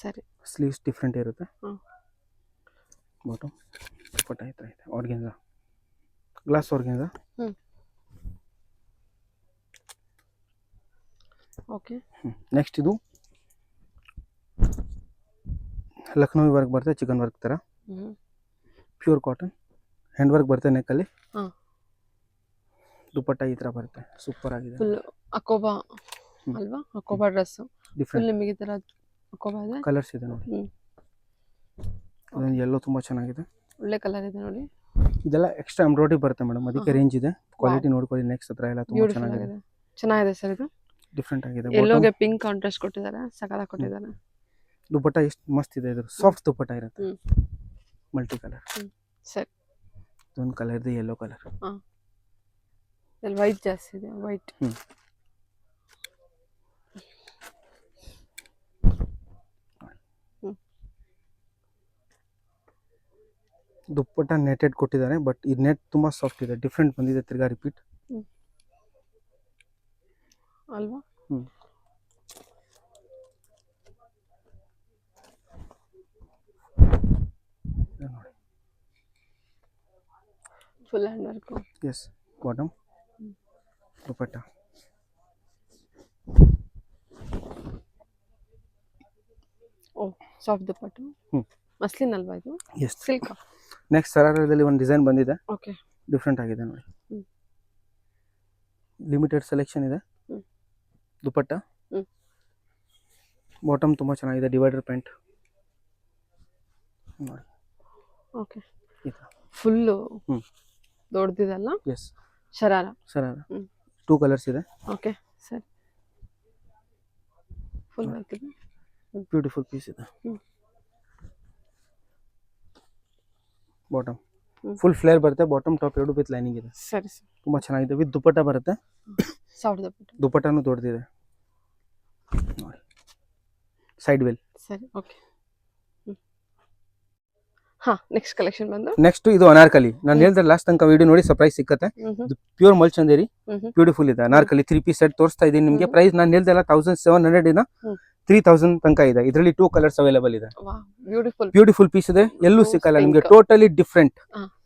ಸರಿ. ಸ್ಲೀವ್ಸ್ ಡಿಫ್ರೆಂಟ್ ಇರುತ್ತೆ. ಹ್ಮ್. ಬಾಟಮ್ ದುಪಟ್ಟ ಈ ಥರ ಇದೆ, organza, glass organza. Okay. Next ಇದು ಲಕ್ನೋವಿ ವರ್ಕ್ ಬರುತ್ತೆ, ಚಿಕನ್ ವರ್ಕ್ ಥರ, ಪ್ಯೂರ್ ಕಾಟನ್, ಹ್ಯಾಂಡ್ ವರ್ಕ್ ಬರುತ್ತೆ ನೆಕ್ಕಲ್ಲಿ. ದುಪಟ್ಟ ಈ ಥರ ಬರುತ್ತೆ, ಸೂಪರ್ ಆಗಿದೆ. ಫುಲ್ ಅಕೋಬಾ ಅಲ್ವಾ? ಅಕೋಬಾ ಡ್ರೆಸ್ ಫುಲ್ ಡಿಫ್ರೆಂಟ್ ನಿಮಗೆ ಈ ಥರ ಅಕೋಬಾ ಇದೆ. ಕಲರ್ಸ್ ಇದೆ ನೋಡಿ. ಅದೊಂದು ಎಲ್ಲೋ ತುಂಬ ಚೆನ್ನಾಗಿದೆ, ಒಳ್ಳೆ ಕಲರ್ ಇದೆ ನೋಡಿ. ಇದೆಲ್ಲ ಎಕ್ಸ್ಟ್ರಾ ಎಂಬ್ರಾಯ್ಡ್ರಿ ಬರುತ್ತೆ ಮೇಡಮ್, ಅದಕ್ಕೆ ರೇಂಜ್ ಇದೆ. ಕ್ವಾಲಿಟಿ ನೋಡ್ಕೊಳ್ಳಿ, ನೆಕ್ಸ್ಟ್ ಹತ್ರ ಎಲ್ಲ ತುಂಬ ಬ್ಯೂಟಿಫುಲ್ ಚೆನ್ನಾಗಿದೆ, ಆಗಿದೆ. ಚೆನ್ನಾಗಿದೆ ಸರ್ ಇದು. ಡಿಫ್ರೆಂಟ್ ಆಗಿದೆ. ಎಲ್ಲೋಗೆ ಪಿಂಕ್ ಕಾಂಟ್ರಾಸ್ಟ್ ಕೊಟ್ಟಿದ್ದಾರೆ, ಸಕಲ ಕೊಟ್ಟಿದ್ದಾರೆ. ದುಪಟ್ಟ ಎಷ್ಟು ಮಸ್ತ್ ಇದೆ, ಇದು ಸಾಫ್ಟ್ ದುಪಟ್ಟ ಇರುತ್ತೆ, ಮಲ್ಟಿ ಕಲರ್. ಸರಿ. ಇದೊಂದು ಕಲರ್ ಇದೆ, ಯೆಲ್ಲೋ ಕಲರ್. ಇಲ್ಲಿ ವೈಟ್ ಜಾಸ್ತಿ ಇದೆ, ವೈಟ್. ದುಪ್ಪಟ್ಟ ನೆಟೆಡ್ ಕೊಟ್ಟಿದ್ದಾರೆ, ಬಟ್ ಈ ನೆಟ್ ತುಂಬಾ ಸಾಫ್ಟ್ ಇದೆ, ಡಿಫ್ರೆಂಟ್ ಬಂದಿದೆ, ತಿರ್ಗಾ ರಿಪೀಟ್ ಅಲ್ವಾ? ನೋಡಿ full hand work. Yes, bottom dupatta. ಓ, ಸಾಫ್ಟ್ ದುಪ್ಪಟ್ಟು. ಮಸ್ಲಿನ್ ಅಲ್ವಾ ಇದು? S, silk. ನೆಕ್ಸ್ಟ್ ಸರಾರದಲ್ಲಿ ಒಂದು ಡಿಸೈನ್ ಬಂದಿದೆ, ಓಕೆ. ಡಿಫ್ರೆಂಟ್ ಆಗಿದೆ ನೋಡಿ. ಲಿಮಿಟೆಡ್ ಸೆಲೆಕ್ಷನ್ ಇದೆ. ದುಪಟ್ಟ, ಬಾಟಮ್ ತುಂಬಾ ಚೆನ್ನಾಗಿದೆ, ಡಿವೈಡರ್ ಪ್ಯಾಂಟ್ ನೋಡಿ. ಓಕೆ. ಫುಲ್ಲು ಹ್ಮ್. ದೊಡ್ಡದಿದಲ್ಲ? ಎಸ್, ಶರಾರ. ಶರಾರ. 2 ಕಲರ್ಸ್ ಇದೆ. ಓಕೆ, ಸರಿ. ಫುಲ್ ವರ್ಕ್ ಇದೆ, ಬ್ಯೂಟಿಫುಲ್ ಪೀಸ್ ಇದೆ. ಬಾಟಮ್ ಫುಲ್ ಫ್ಲೇರ್ ಬರುತ್ತೆ, ಬಾಟಮ್ ಟಾಪ್ ಎರಡು ವಿತ್ ಲೈನಿಂಗ್ ಇದೆ. ಸರಿ ಸರ್. ತುಂಬಾ ಚೆನ್ನಾಗಿದೆ, ವಿತ್ ದುಪಟ್ಟ ಬರುತ್ತೆ. ಸಾಫ್ಟ್ ದುಪ್ಪಟ್ಟು. ದುಪಟ್ಟನು ದೊಡ್ಡದಿದೆ ನೋಡಿ, ಸೈಡ್ ವೆಲ್. ಸರಿ, ಓಕೆ. ಹಾ, ನೆಕ್ಸ್ಟ್ ಕಲೆಕ್ಷನ್ ಬಂದು ನೆಕ್ಸ್ಟ್ ಇದು ಅನಾರ್ಕಲಿ. ನಾನು ಹೇಳಿದ್ರೆ ಲಾಸ್ಟ್ ತನಕ ವಿಡಿಯೋ ನೋಡಿ ಸರ್ಪ್ರೈಸ್ ಸಿಕ್ಕತ್ತೆ. ಪ್ಯೂರ್ ಮಲ್ಚಂದೇರಿ, ಬ್ಯೂಟಿಫುಲ್ ಇದೆ ಅನಾರ್ಕಲಿ. 3 ಪೀಸ್ ಸೆಟ್ ತೋರಿಸ್ತಾ ಇದೀನಿ ನಿಮಗೆ. ಪ್ರೈಸ್ ನಾನು ಹೇಳ್ದಲ್ಲ 1700 ಇಂದ 3000 ತನಕ ಇದೆ. ಇದರಲ್ಲಿ 2 ಕಲರ್ಸ್ ಅವೈಲೇಬಲ್ ಇದೆ. ಬ್ಯೂಟಿಫುಲ್ ಪೀಸ್ ಇದೆ, ಎಲ್ಲೂ ಸಿಕ್ಕಲ್ಲ ನಿಮಗೆ, ಟೋಟಲಿ ಡಿಫ್ರೆಂಟ್.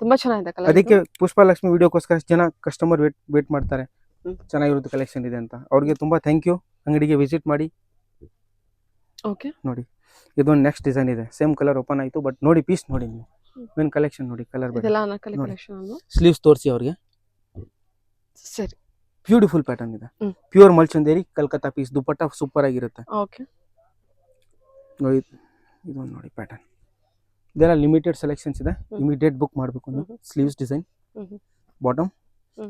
ತುಂಬಾ ಚೆನ್ನಾಗಿದೆ ಕಲರ್. ಅದಕ್ಕೆ ಪುಷ್ಪಲಕ್ಷ್ಮಿ ವಿಡಿಯೋಗೋಸ್ಕರ ಜನ ಕಸ್ಟಮರ್ ವೇಟ್ ಮಾಡ್ತಾರೆ, ಚೆನ್ನಾಗಿರುತ್ತೆ ಕಲೆಕ್ಷನ್ ಇದೆ ಅಂತ. ಅವ್ರಿಗೆ ತುಂಬಾ ಥ್ಯಾಂಕ್ ಯು. ಅಂಗಡಿಗೆ ವಿಸಿಟ್ ಮಾಡಿ. ಓಕೆ, ನೋಡಿ ಇದೊಂದು ನೆಕ್ಸ್ಟ್ ಡಿಸೈನ್ ಇದೆ, ಸೇಮ್ ಕಲರ್ ಓಪನ್ ಆಯ್ತು, ಬಟ್ ನೋಡಿ ಪೀಸ್ ನೋಡಿ ನೀವು, ಮೇನ್ ಕಲೆಕ್ಷನ್ ನೋಡಿ, ಕಲರ್ ಇದೆಲ್ಲ ಅನಾರ್ಕಲಿ ಕಲೆಕ್ಷನ್ ಅಲ್ವಾ? ಸ್ಲೀವ್ಸ್ ತೋರಿಸಿ ಅವ್ರಿಗೆ. ಸರಿ, ಬ್ಯೂಟಿಫುಲ್ ಪ್ಯಾಟರ್ನ್ ಇದೆ, pure Mulchanderi Calcutta piece. Dupatta super ಆಗಿರುತ್ತೆ. ಓಕೆ, ನೋಡಿ ಇದೊಂದು ನೋಡಿ ಪ್ಯಾಟರ್ನ್. ಇದೆಲ್ಲ ಲಿಮಿಟೆಡ್ ಸೆಲೆಕ್ಷನ್ಸ್ ಇದೆ, ಇಮಿಡಿಯೇಟ್ ಬುಕ್ ಮಾಡಬೇಕು ಅಂದ್ರೆ. ಸ್ಲೀವ್ಸ್ ಡಿಸೈನ್, ಬಾಟಮ್,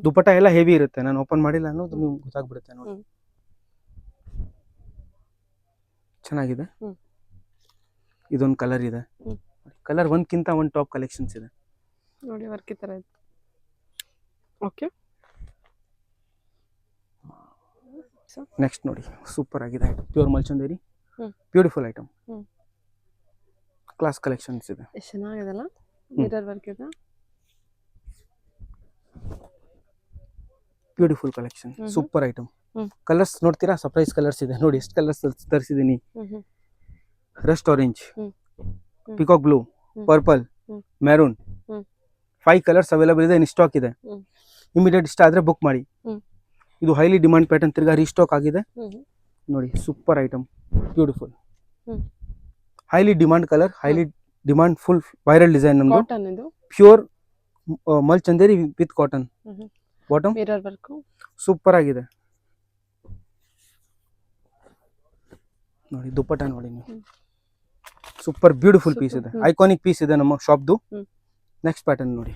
ದುಪಟ್ಟ ಎಲ್ಲ ಹೆವಿ ಇರುತ್ತೆ, ನಾನು ಓಪನ್ ಮಾಡಿಲ್ಲ ಅನ್ನೋದು ನಿಮ್ಗೆ ಗೊತ್ತಾಗ್ಬಿಡುತ್ತೆ ನೋಡಿ. ಚೆನ್ನಾಗಿದೆ. ಇದೊಂದು ಕಲರ್ ಇದೆ, ಕಲರ್ ಒಂದ್ಕಿಂತ ಒಂದು ಟಾಪ್ ಕಲೆಕ್ಷನ್ಸ್ ಇದೆ ನೋಡಿ, ವರ್ಕ್ ಈ ತರ ಇದೆ. ಓಕೆ, ನೆಕ್ಸ್ಟ್ ನೋಡಿ, ಸೂಪರ್ ಆಗಿದೆ, pure Mulchanderi, beautiful item, class collections ಇದೆ. ಎಷ್ಟು ಚೆನ್ನಾಗಿದೆಲ್ಲ, ಮಿರರ್ ವರ್ಕ್ ಇದೆ, beautiful collection, super item. Colours ನೋಡ್ತೀರಾ, ಸರ್ಪ್ರೈಸ್ ಕಲರ್ಸ್ ಇದೆ ನೋಡಿ, ಎಷ್ಟು ಕಲರ್ಸ್ ತರಿಸಿದೀನಿ. Rust orange, peacock blue, purple, maroon, 5 colours available ಇದೆ, ಇನ್ ಸ್ಟಾಕ್ ಇದೆ. ಇಮಿಡಿಯೇಟ್ ಇಷ್ಟ ಆದ್ರೆ ಬುಕ್ ಮಾಡಿ. ಇದು ಹೈಲಿ ಡಿಮಾಂಡ್ ಪ್ಯಾಟರ್ನ್, ತಿರ್ಗಾ ರೀಸ್ಟಾಕ್ ಆಗಿದೆ ನೋಡಿ. Super item, beautiful, highly demand colour, highly demand, full viral design ನಮ್ದು. Pure Mulchanderi with cotton. Bottom mirror work super ಆಗಿದೆ ನೋಡಿ. ದುಪಟ್ಟ ನೋಡಿ ನೀವು, ಸೂಪರ್ ಬ್ಯೂಟಿಫುಲ್ ಪೀಸ್ ಇದೆ, ಐಕಾನಿಕ್ ಪೀಸ್ ಇದೆ ನಮ್ಮ ಶಾಪ್ದು. ನೆಕ್ಸ್ಟ್ ಪ್ಯಾಟರ್ನ್ ನೋಡಿ,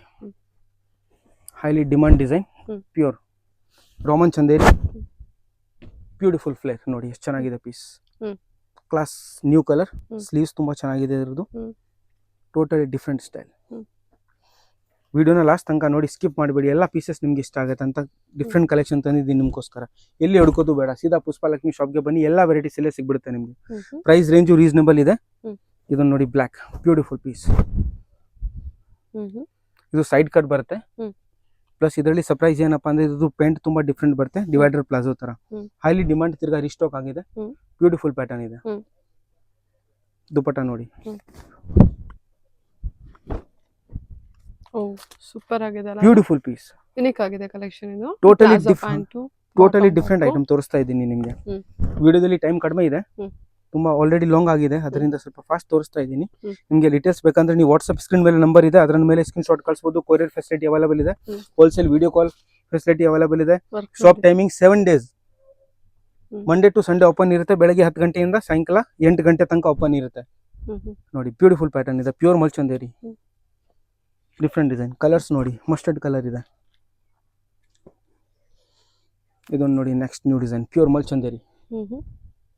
highly demand design, pure Roman Chanderi, beautiful flare ನೋಡಿ ಎಷ್ಟು ಚೆನ್ನಾಗಿದೆ piece. Class new colour, sleeves ತುಂಬ ಚೆನ್ನಾಗಿದೆ ಇದ್ರದ್ದು, ಟೋಟಲಿ ಡಿಫ್ರೆಂಟ್ ಸ್ಟೈಲ್. ವಿಡಿಯೋನ ಲಾಸ್ಟ್ ತನಕ ನೋಡಿ, ಸ್ಕಿಪ್ ಮಾಡಬೇಡಿ, ಎಲ್ಲ ಪೀಸಸ್ ನಿಮ್ಗೆ ಇಷ್ಟ ಆಗುತ್ತೆ ಅಂತ ಡಿಫ್ರೆಂಟ್ ಕಲೆಕ್ಷನ್ ತಂದಿದ್ದೀನಿ ನಿಮ್ಗೋಸ್ಕರ. ಎಲ್ಲಿ ಹುಡ್ಕೋದು ಬೇಡ, ಸೀದಾ ಪುಷ್ಪಲಕ್ಷ್ಮಿ ಶಾಪ್ಗೆ ಬನ್ನಿ, ಎಲ್ಲ ವೆರೈಟೀಸ್ ಎಲ್ಲೇ ಸಿಗ್ಬಿಡುತ್ತೆ ನಿಮಗೆ. ಪ್ರೈಸ್ ರೇಂಜು ರೀಸನೇಬಲ್ ಇದೆ. ಇದನ್ನು ನೋಡಿ, ಬ್ಲ್ಯಾಕ್ ಬ್ಯೂಟಿಫುಲ್ ಪೀಸ್. ಇದು ಸೈಡ್ ಕಟ್ ಬರುತ್ತೆ, ಪ್ಲಸ್ ಇದರಲ್ಲಿ ಸರ್ಪ್ರೈಸ್ ಏನಪ್ಪಾ ಅಂದ್ರೆ ಇದು ಪೇಂಟ್ ತುಂಬಾ ಡಿಫ್ರೆಂಟ್ ಬರುತ್ತೆ, ಡಿವೈಡರ್ ಪ್ಲಾಜೋ ತರ. ಹೈಲಿ ಡಿಮಾಂಡ್, ತಿರ್ಗಾ ರಿಸ್ಟಾಕ್ ಆಗಿದೆ. ಬ್ಯೂಟಿಫುಲ್ ಪ್ಯಾಟರ್ನ್ ಇದೆ. ದುಪಟ್ಟ ನೋಡಿ, ಓ ಸೂಪರ್ ಆಗಿದೆ, ಬ್ಯೂಟಿಫುಲ್ ಪೀಸ್, ಯುನಿಕ್ ಆಗಿದೆ ಕಲೆಕ್ಷನ್ ಇದು. ಟೋಟಲಿ ಡಿಫ್ರೆಂಟ್ ಐಟಮ್ ತೋರಿಸ್ತಾ ಇದ್ದೀನಿ ನಿಮಗೆ. ವಿಡಿಯೋದಲ್ಲಿ ಟೈಮ್ ಕಡಿಮೆ ಇದೆ, ತುಂಬಾ ಆಲ್ರೆಡಿ ಲಾಂಗ್ ಆಗಿದೆ, ಅದರಿಂದ ಸ್ವಲ್ಪ ಫಾಸ್ಟ್ ತೋರಿಸ್ತಾ ಇದ್ದೀನಿ. ನಿಮಗೆ ಡೀಟೇಲ್ಸ್ ಬೇಕಂದ್ರೆ ನೀವು ವಾಟ್ಸ್ಆಪ್ ಸ್ಕ್ರೀನ್ ಮೇಲೆ ನಂಬರ್ ಇದೆ, ಅದರ ಮೇಲೆ ಸ್ಕ್ರೀನ್ ಶಾಟ್ ಕಳಿಸಬಹುದು. ಕೊರಿಯರ್ ಫೆಸಿಲಿಟಿ ಅವೈಲೇಬಲ್ ಇದೆ, wholesale video call facility available ಇದೆ. Shop timing 7 days, Monday to Sunday open ಇರುತ್ತೆ. ಬೆಳಗ್ಗೆ 10 ಗಂಟೆಯಿಂದ ಸಾಯಂಕಾಲ 8 ಗಂಟೆ ತನಕ ಓಪನ್ ಇರುತ್ತೆ. ನೋಡಿ, ಬ್ಯೂಟಿಫುಲ್ ಪ್ಯಾಟರ್ನ್ ಇದೆ, pure Mulchanderi, different design. Colours ನೋಡಿ, ಮಸ್ಟರ್ಡ್ ಕಲರ್ ಇದೆ. ಇದೊಂದು ನೋಡಿ, next new design, pure Mulchanderi,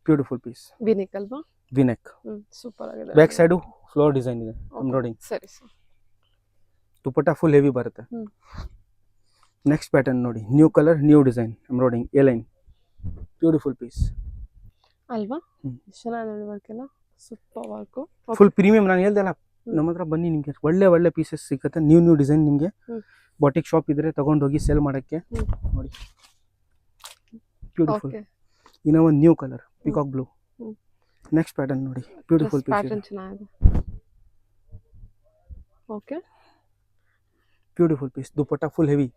beautiful piece. V neck ಅಲ್ವಾ? ವಿನೆಕ್, ಸೂಪರ್ ಆಗಿದೆ. ಬ್ಯಾಕ್ ಸೈಡು ಫ್ಲೋರ್ ಡಿಸೈನ್ ಇದೆ, ಎಂಬ್ರಾಯ್ಡಿಂಗ್. ಸರಿ ಸರ್. ದುಪಟ್ಟ ಫುಲ್ ಹೆವಿ ಬರುತ್ತೆ. ನೆಕ್ಸ್ಟ್ ಪ್ಯಾಟರ್ನ್ ನೋಡಿ, new colour, new design, embroidering, A line, beautiful piece ಅಲ್ವಾ? ಚೆನ್ನಾಗಿದೆ ವರ್ಕ್ ಎಲ್ಲ, ಸೂಪರ್ ವರ್ಕ್, ಫುಲ್ ಪ್ರೀಮಿಯಂ. ನಾನು ಹೇಳ್ದೆ ಅಲ್ಲ, ನಮ್ಮ ಹತ್ರ ಬನ್ನಿ, ನಿಮಗೆ ಒಳ್ಳೆ ಪೀಸಸ್ ಸಿಗುತ್ತೆ. ನ್ಯೂ ಡಿಸೈನ್ ನಿಮಗೆ ಬಾಟಿಕ್ ಶಾಪ್ ಇದ್ರೆ ತಗೊಂಡೋಗಿ ಸೇಲ್ ಮಾಡಕ್ಕೆ. ನೋಡಿ, ಬ್ಯೂಟಿಫುಲ್. ಇನ್ನ ಒಂದು new colour, peacock blue. Next pattern ನೋಡಿ, ಬ್ಯೂಟಿಫುಲ್ ಪೀಸ್, ಪ್ಯಾಟರ್ನ್ ಚೆನ್ನಾಗಿದೆ. Okay, beautiful piece. Dupatta full heavy,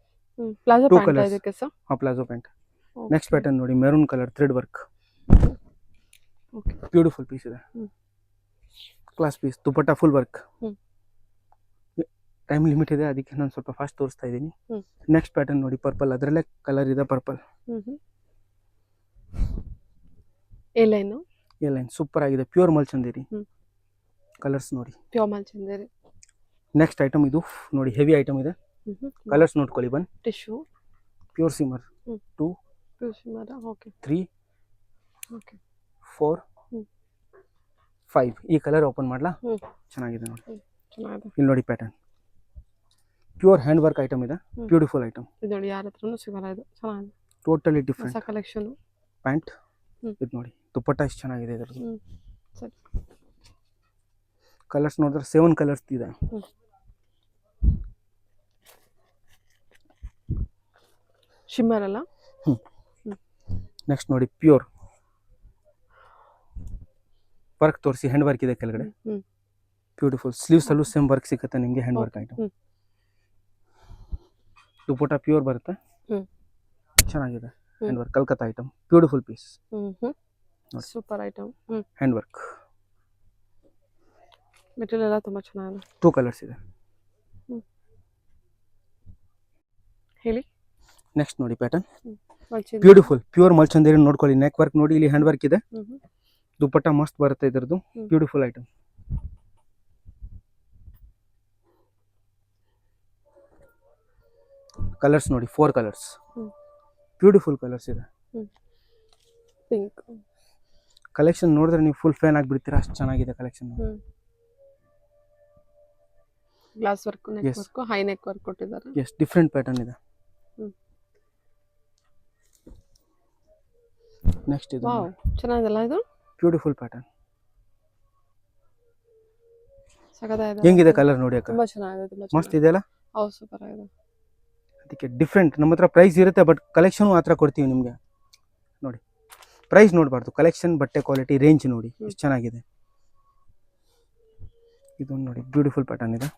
palazzo two pant colours. ಇದಕ್ಕೆ sir. Palazzo pant. Next pattern ನೋಡಿ, maroon colour, thread work, beautiful piece ಇದೆ, class piece. Dupatta full work. Time limit ಇದೆ, ಅದಕ್ಕೆ ನಾನು ಸ್ವಲ್ಪ fast ತೋರಿಸ್ತಾ ಇದ್ದೀನಿ. ನೆಕ್ಸ್ಟ್ ಪ್ಯಾಟರ್ನ್ ನೋಡಿ, ಪರ್ಪಲ್, ಅದರಲ್ಲೇ ಕಲರ್ ಇದೆ, ಪರ್ಪಲ್. ಎ ಲೈನ್ ಸೂಪರ್ ಆಗಿದೆ, ಪ್ಯೂರ್ ಮಲ್ಚಂದೇರಿ. ಕಲರ್ಸ್ ನೋಡಿ, ಪ್ಯೂರ್ ಮಲ್ಚಂದೇರಿ. ನೆಕ್ಸ್ಟ್ ಐಟಮ್ ಇದು ನೋಡಿ, ಹೆವಿ ಐಟಮ್ ಇದೆ. ಕಲರ್ಸ್ ನೋಡ್ಕೊಳ್ಳಿ. 1 tissue, pure shimmer, 2 pure shimmer, okay, 3 okay, 4 5. ಈ ಕಲರ್ ಓಪನ್ ಮಾಡ್ಲಾ? ಚೆನ್ನಾಗಿದೆ ನೋಡಿ, ಚೆನ್ನಾಗಿದೆ. ಇಲ್ಲಿ ನೋಡಿ, pattern pure hand work item ಇದೆ, ಬ್ಯೂಟಿಫುಲ್ ಐಟಮ್. ಇದು ನೋಡಿ, ಯಾರ ಹತ್ರನೂ ಸಿಗಲ್ಲ, ಇದು ಚೆನ್ನಾಗಿದೆ, ಟೋಟಲಿ ಡಿಫ್ರೆಂಟ್ ಕಲೆಕ್ಷನ್. ಪ್ಯಾಂಟ್ ಇದು ನೋಡಿ, ದುಪಟ್ಟ ಎಷ್ಟು ಚೆನ್ನಾಗಿದೆ ಇದರದ್ದು. ಸರಿ, ಕಲರ್ಸ್ ನೋಡಿದ್ರೆ 7 ಕಲರ್ಸ್ ಇದೆ. ಶಿಮ್ಮರ್ ಅಲ್ಲ? ನೆಕ್ಸ್ಟ್ ನೋಡಿ, ಪ್ಯೂರ್ ವರ್ಕ್ ತೋರಿಸಿ, ಹ್ಯಾಂಡ್ ವರ್ಕ್ ಇದೆ ಕೆಳಗಡೆ, ಬ್ಯೂಟಿಫುಲ್. ಸ್ಲೀವ್ಸ್ ಅಲ್ಲೂ ಸೇಮ್ ವರ್ಕ್ ಸಿಗುತ್ತೆ ನಿಮಗೆ, hand work item. Dupatta pure ಬರುತ್ತೆ, ಚೆನ್ನಾಗಿದೆ, hand work, Calcutta item, beautiful piece. Super item, hand work. Material ಎಲ್ಲ ತುಂಬಾ ಚೆನ್ನಾಗಿದೆ. 2 ಕಲರ್ಸ್ ಇದೆ. ಹೇಳಿ. ನೆಕ್ಸ್ಟ್ ನೋಡಿ, ಪ್ಯಾಟರ್ನ್ ಬ್ಯೂಟಿಫುಲ್, ಪ್ಯೂರ್ ಮಲ್ಚಂದೇರಿ. ನೋಡ್ಕೊಳ್ಳಿ, ನೆಕ್ ವರ್ಕ್ ನೋಡಿ, ಇಲ್ಲಿ ಹ್ಯಾಂಡ್ ವರ್ಕ್ ಇದೆ. ದುಪಟ್ಟ ಮಸ್ತ್ ಬರುತ್ತೆ ಇದರದ್ದು, ಬ್ಯೂಟಿಫುಲ್ ಐಟಮ್. ಕಲರ್ಸ್ ನೋಡಿ, 4 ಕಲರ್ಸ್, ಬ್ಯೂಟಿಫುಲ್ ಕಲರ್ಸ್ ಇದೆ. ಪಿಂಕ್ ಕಲೆಕ್ಷನ್ ನೋಡಿದ್ರೆ ನೀವು ಫುಲ್ ಫ್ಯಾನ್ ಆಗಿಬಿಡ್ತೀರಾ, ಅಷ್ಟು ಚೆನ್ನಾಗಿದೆ collection. Glass work, neck work, high neck work ಕೊಟ್ಟಿದ್ದಾರೆ. ಎಸ್, ಡಿಫ್ರೆಂಟ್ ಪ್ಯಾಟರ್ನ್ ಇದೆ. ನೆಕ್ಸ್ಟ್ ಇದು ವಾವ್, ಚೆನ್ನಾಗಿದೆಲ್ಲ ಇದು, ಬ್ಯೂಟಿಫುಲ್ ಪ್ಯಾಟರ್ನ್. ಸಖತ್ತಾಗಿದೆ. ಹೆಂಗಿದೆ ಕಲರ್ ನೋಡಿ ಅಕ್ಕ, ತುಂಬಾ ಚೆನ್ನಾಗಿದೆ, ತುಂಬಾ ಮಸ್ತ್ ಇದೆಯಲ್ಲ? ಹೌದು, ಸೂಪರ್ ಆಗಿದೆ. ಅದಕ್ಕೆ ಡಿಫ್ರೆಂಟ್, ನಮ್ಮ ಹತ್ರ ಪ್ರೈಸ್ ಇರುತ್ತೆ, ಬಟ್ ಕಲೆಕ್ಷನ್ ಆ ಥರ ಕೊಡ್ತೀವಿ ನಿಮಗೆ. ನೋಡಿ, ಪ್ರೈಸ್ ನೋಡಬಾರ್ದು, ಕಲೆಕ್ಷನ್, ಬಟ್ಟೆ ಕ್ವಾಲಿಟಿ, ರೇಂಜ್ ನೋಡಿ ಎಷ್ಟು ಚೆನ್ನಾಗಿದೆ. ಇದೊಂದು ನೋಡಿ, ಬ್ಯೂಟಿಫುಲ್ ಪ್ಯಾಟರ್ನ್ ಇದೆ.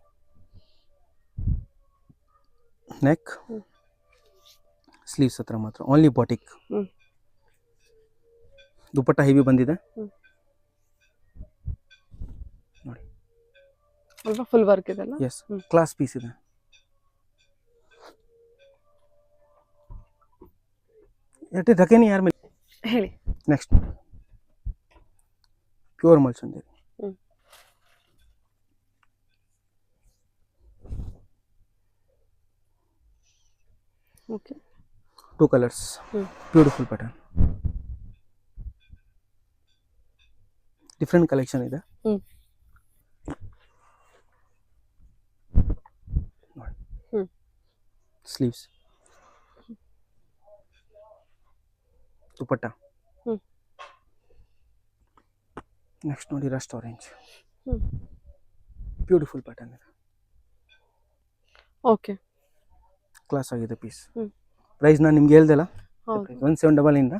ನೆಕ್, ಸ್ಲೀವ್ಸ್ ಹತ್ರ ಮಾತ್ರ ಓನ್ಲಿ ಬಾಟಿಕ್. ದುಪಟ್ಟ ಹೆವಿ ಬಂದಿದೆ ನೋಡಿ, ಅಲ್ವಾ? ಫುಲ್ ವರ್ಕ್ ಇದೆ ಅಲ್ಲ? ಎಸ್, ಕ್ಲಾಸ್ ಪೀಸ್ ಇದೆ. ಧಕೆನಿ ಯಾರ ಮೇಲೆ ಹೇಳಿ. ನೆಕ್ಸ್ಟ್ ನೋಡಿ, pure Mulchanderi, okay 2 colours, beautiful pattern, different collection ಇದೆ. ಸ್ಲೀವ್ಸ್, ದುಪಟ್ಟ, ನೆಕ್ಸ್ಟ್ ನೋಡಿ ರಸ್ಟ್ ಆರೆಂಜ್, ಬ್ಯೂಟಿಫುಲ್ ಪ್ಯಾಟರ್ನ್ ಇದೆ, ಓಕೆ ಕ್ಲಾಸ್ ಆಗಿದೆ ಪೀಸ್. ಪ್ರೈಸ್ ನಾನು ನಿಮ್ಗೆ ಹೇಳ್ದಲ್ಲ, 1799 ಇಂದ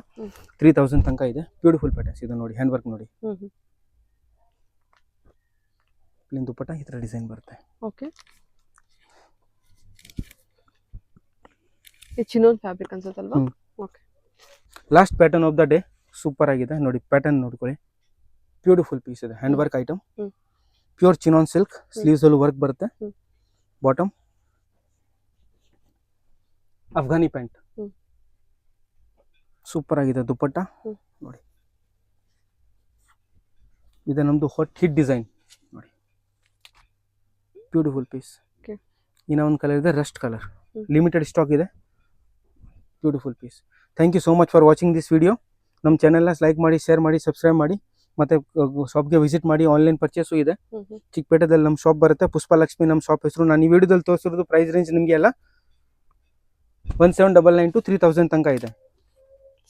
3000 ತನಕ ಇದೆ. ಬ್ಯೂಟಿಫುಲ್ ಪ್ಯಾಟರ್ನ್ಸ್ ಇದು ನೋಡಿ, ಹ್ಯಾಂಡ್ ವರ್ಕ್ ನೋಡಿ, ಪ್ಲೇನ್ ದುಪಟ್ಟ, ಈ ಥರ ಡಿಸೈನ್ ಬರುತ್ತೆ. ಓಕೆ ಇದು ಚಿನೋನ್ ಫ್ಯಾಬ್ರಿಕ್ ಅನ್ಸುತ್ತಲ್ವಾ? Okay last pattern of the day, super ಆಗಿದೆ ನೋಡಿ, ಪ್ಯಾಟರ್ನ್ ನೋಡ್ಕೊಳ್ಳಿ, ಬ್ಯೂಟಿಫುಲ್ ಪೀಸ್ ಇದೆ, hand work item, pure chinon silk, sleeves ಅಲ್ಲೂ ವರ್ಕ್ ಬರುತ್ತೆ, ಬಾಟಮ್ ಅಫ್ಘಾನಿ ಪ್ಯಾಂಟ್, ಸೂಪರ್ ಆಗಿದೆ ದುಪಟ್ಟ ನೋಡಿ. ಇದು ನಮ್ದು ಹಾಟ್ ಹಿಟ್ ಡಿಸೈನ್ ನೋಡಿ, ಬ್ಯೂಟಿಫುಲ್ ಪೀಸ್. ಇನ್ನ ಒಂದು ಕಲರ್ ಇದೆ, ರಸ್ಟ್ ಕಲರ್, ಲಿಮಿಟೆಡ್ ಸ್ಟಾಕ್ ಇದೆ, beautiful piece. Thank you so much for watching this video. ನಮ್ಮ ಚಾನೆಲ್ನ ಲೈಕ್ ಮಾಡಿ, ಶೇರ್ ಮಾಡಿ, ಸಬ್ಸ್ಕ್ರೈಬ್ ಮಾಡಿ, ಮತ್ತು ಶಾಪ್ಗೆ ವಿಸಿಟ್ ಮಾಡಿ. ಆನ್ಲೈನ್ ಪರ್ಚೇಸು ಇದೆ. ಚಿಕ್ಕಪೇಟೆದಲ್ಲಿ ನಮ್ಮ ಶಾಪ್ ಬರುತ್ತೆ, ಪುಷ್ಪಲಕ್ಷ್ಮಿ ನಮ್ಮ ಶಾಪ್ ಹೆಸರು. ನಾನು ಈ ವಿಡಿಯೋದಲ್ಲಿ ತೋರಿಸಿರೋದು ಪ್ರೈಸ್ ರೇಂಜ್ ನಿಮಗೆ ಎಲ್ಲ 1799 to 3000 ತನಕ ಇದೆ.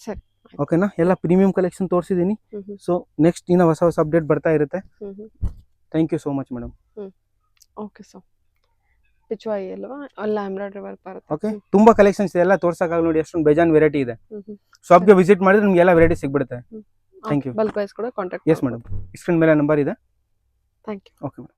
ಸರಿ, ಓಕೆನಾ? ಎಲ್ಲ ಪ್ರೀಮಿಯಂ ಕಲೆಕ್ಷನ್ ತೋರಿಸಿದ್ದೀನಿ. ಸೊ ನೆಕ್ಸ್ಟ್ ಇನ್ನು ಹೊಸ ಹೊಸ ಅಪ್ಡೇಟ್ ಬರ್ತಾ ಇರುತ್ತೆ. Thank you so much madam. Okay sir, Pichwai ಅಲ್ವಾ? ಅಲ್ಲ ಎಂಬ್ರಾಯ್ಡ್ರಿ ವರ್ಕ್ ಬರುತ್ತೆ. ಓಕೆ, ತುಂಬಾ ಕಲೆಕ್ಷನ್ಸ್ ಇದೆ, ಎಲ್ಲ ತೋರ್ಸಕ್ಕಾಗ ನೋಡಿ, ಅಷ್ಟೊಂದು ಬೇಜಾನ್ ವೆರೈಟಿ ಇದೆ. ಶಾಪ್ಗೆ ವಿಸಿಟ್ ಮಾಡಿದ್ರೆ ನಿಮ್ಗೆ ಎಲ್ಲ ವೆರೈಟಿ ಸಿಗ್ಬಿಡುತ್ತೆ. Thank you. ಬಲ್ಕ್ ವೈಸ್ ಕೂಡ ಕಾಂಟ್ಯಾಕ್ಟ್. ಎಸ್ ಮೇಡಮ್, ಸ್ಕ್ರೀನ್ ಮೇಲೆ ನಂಬರ್ ಇದೆ. Thank you. Okay madam.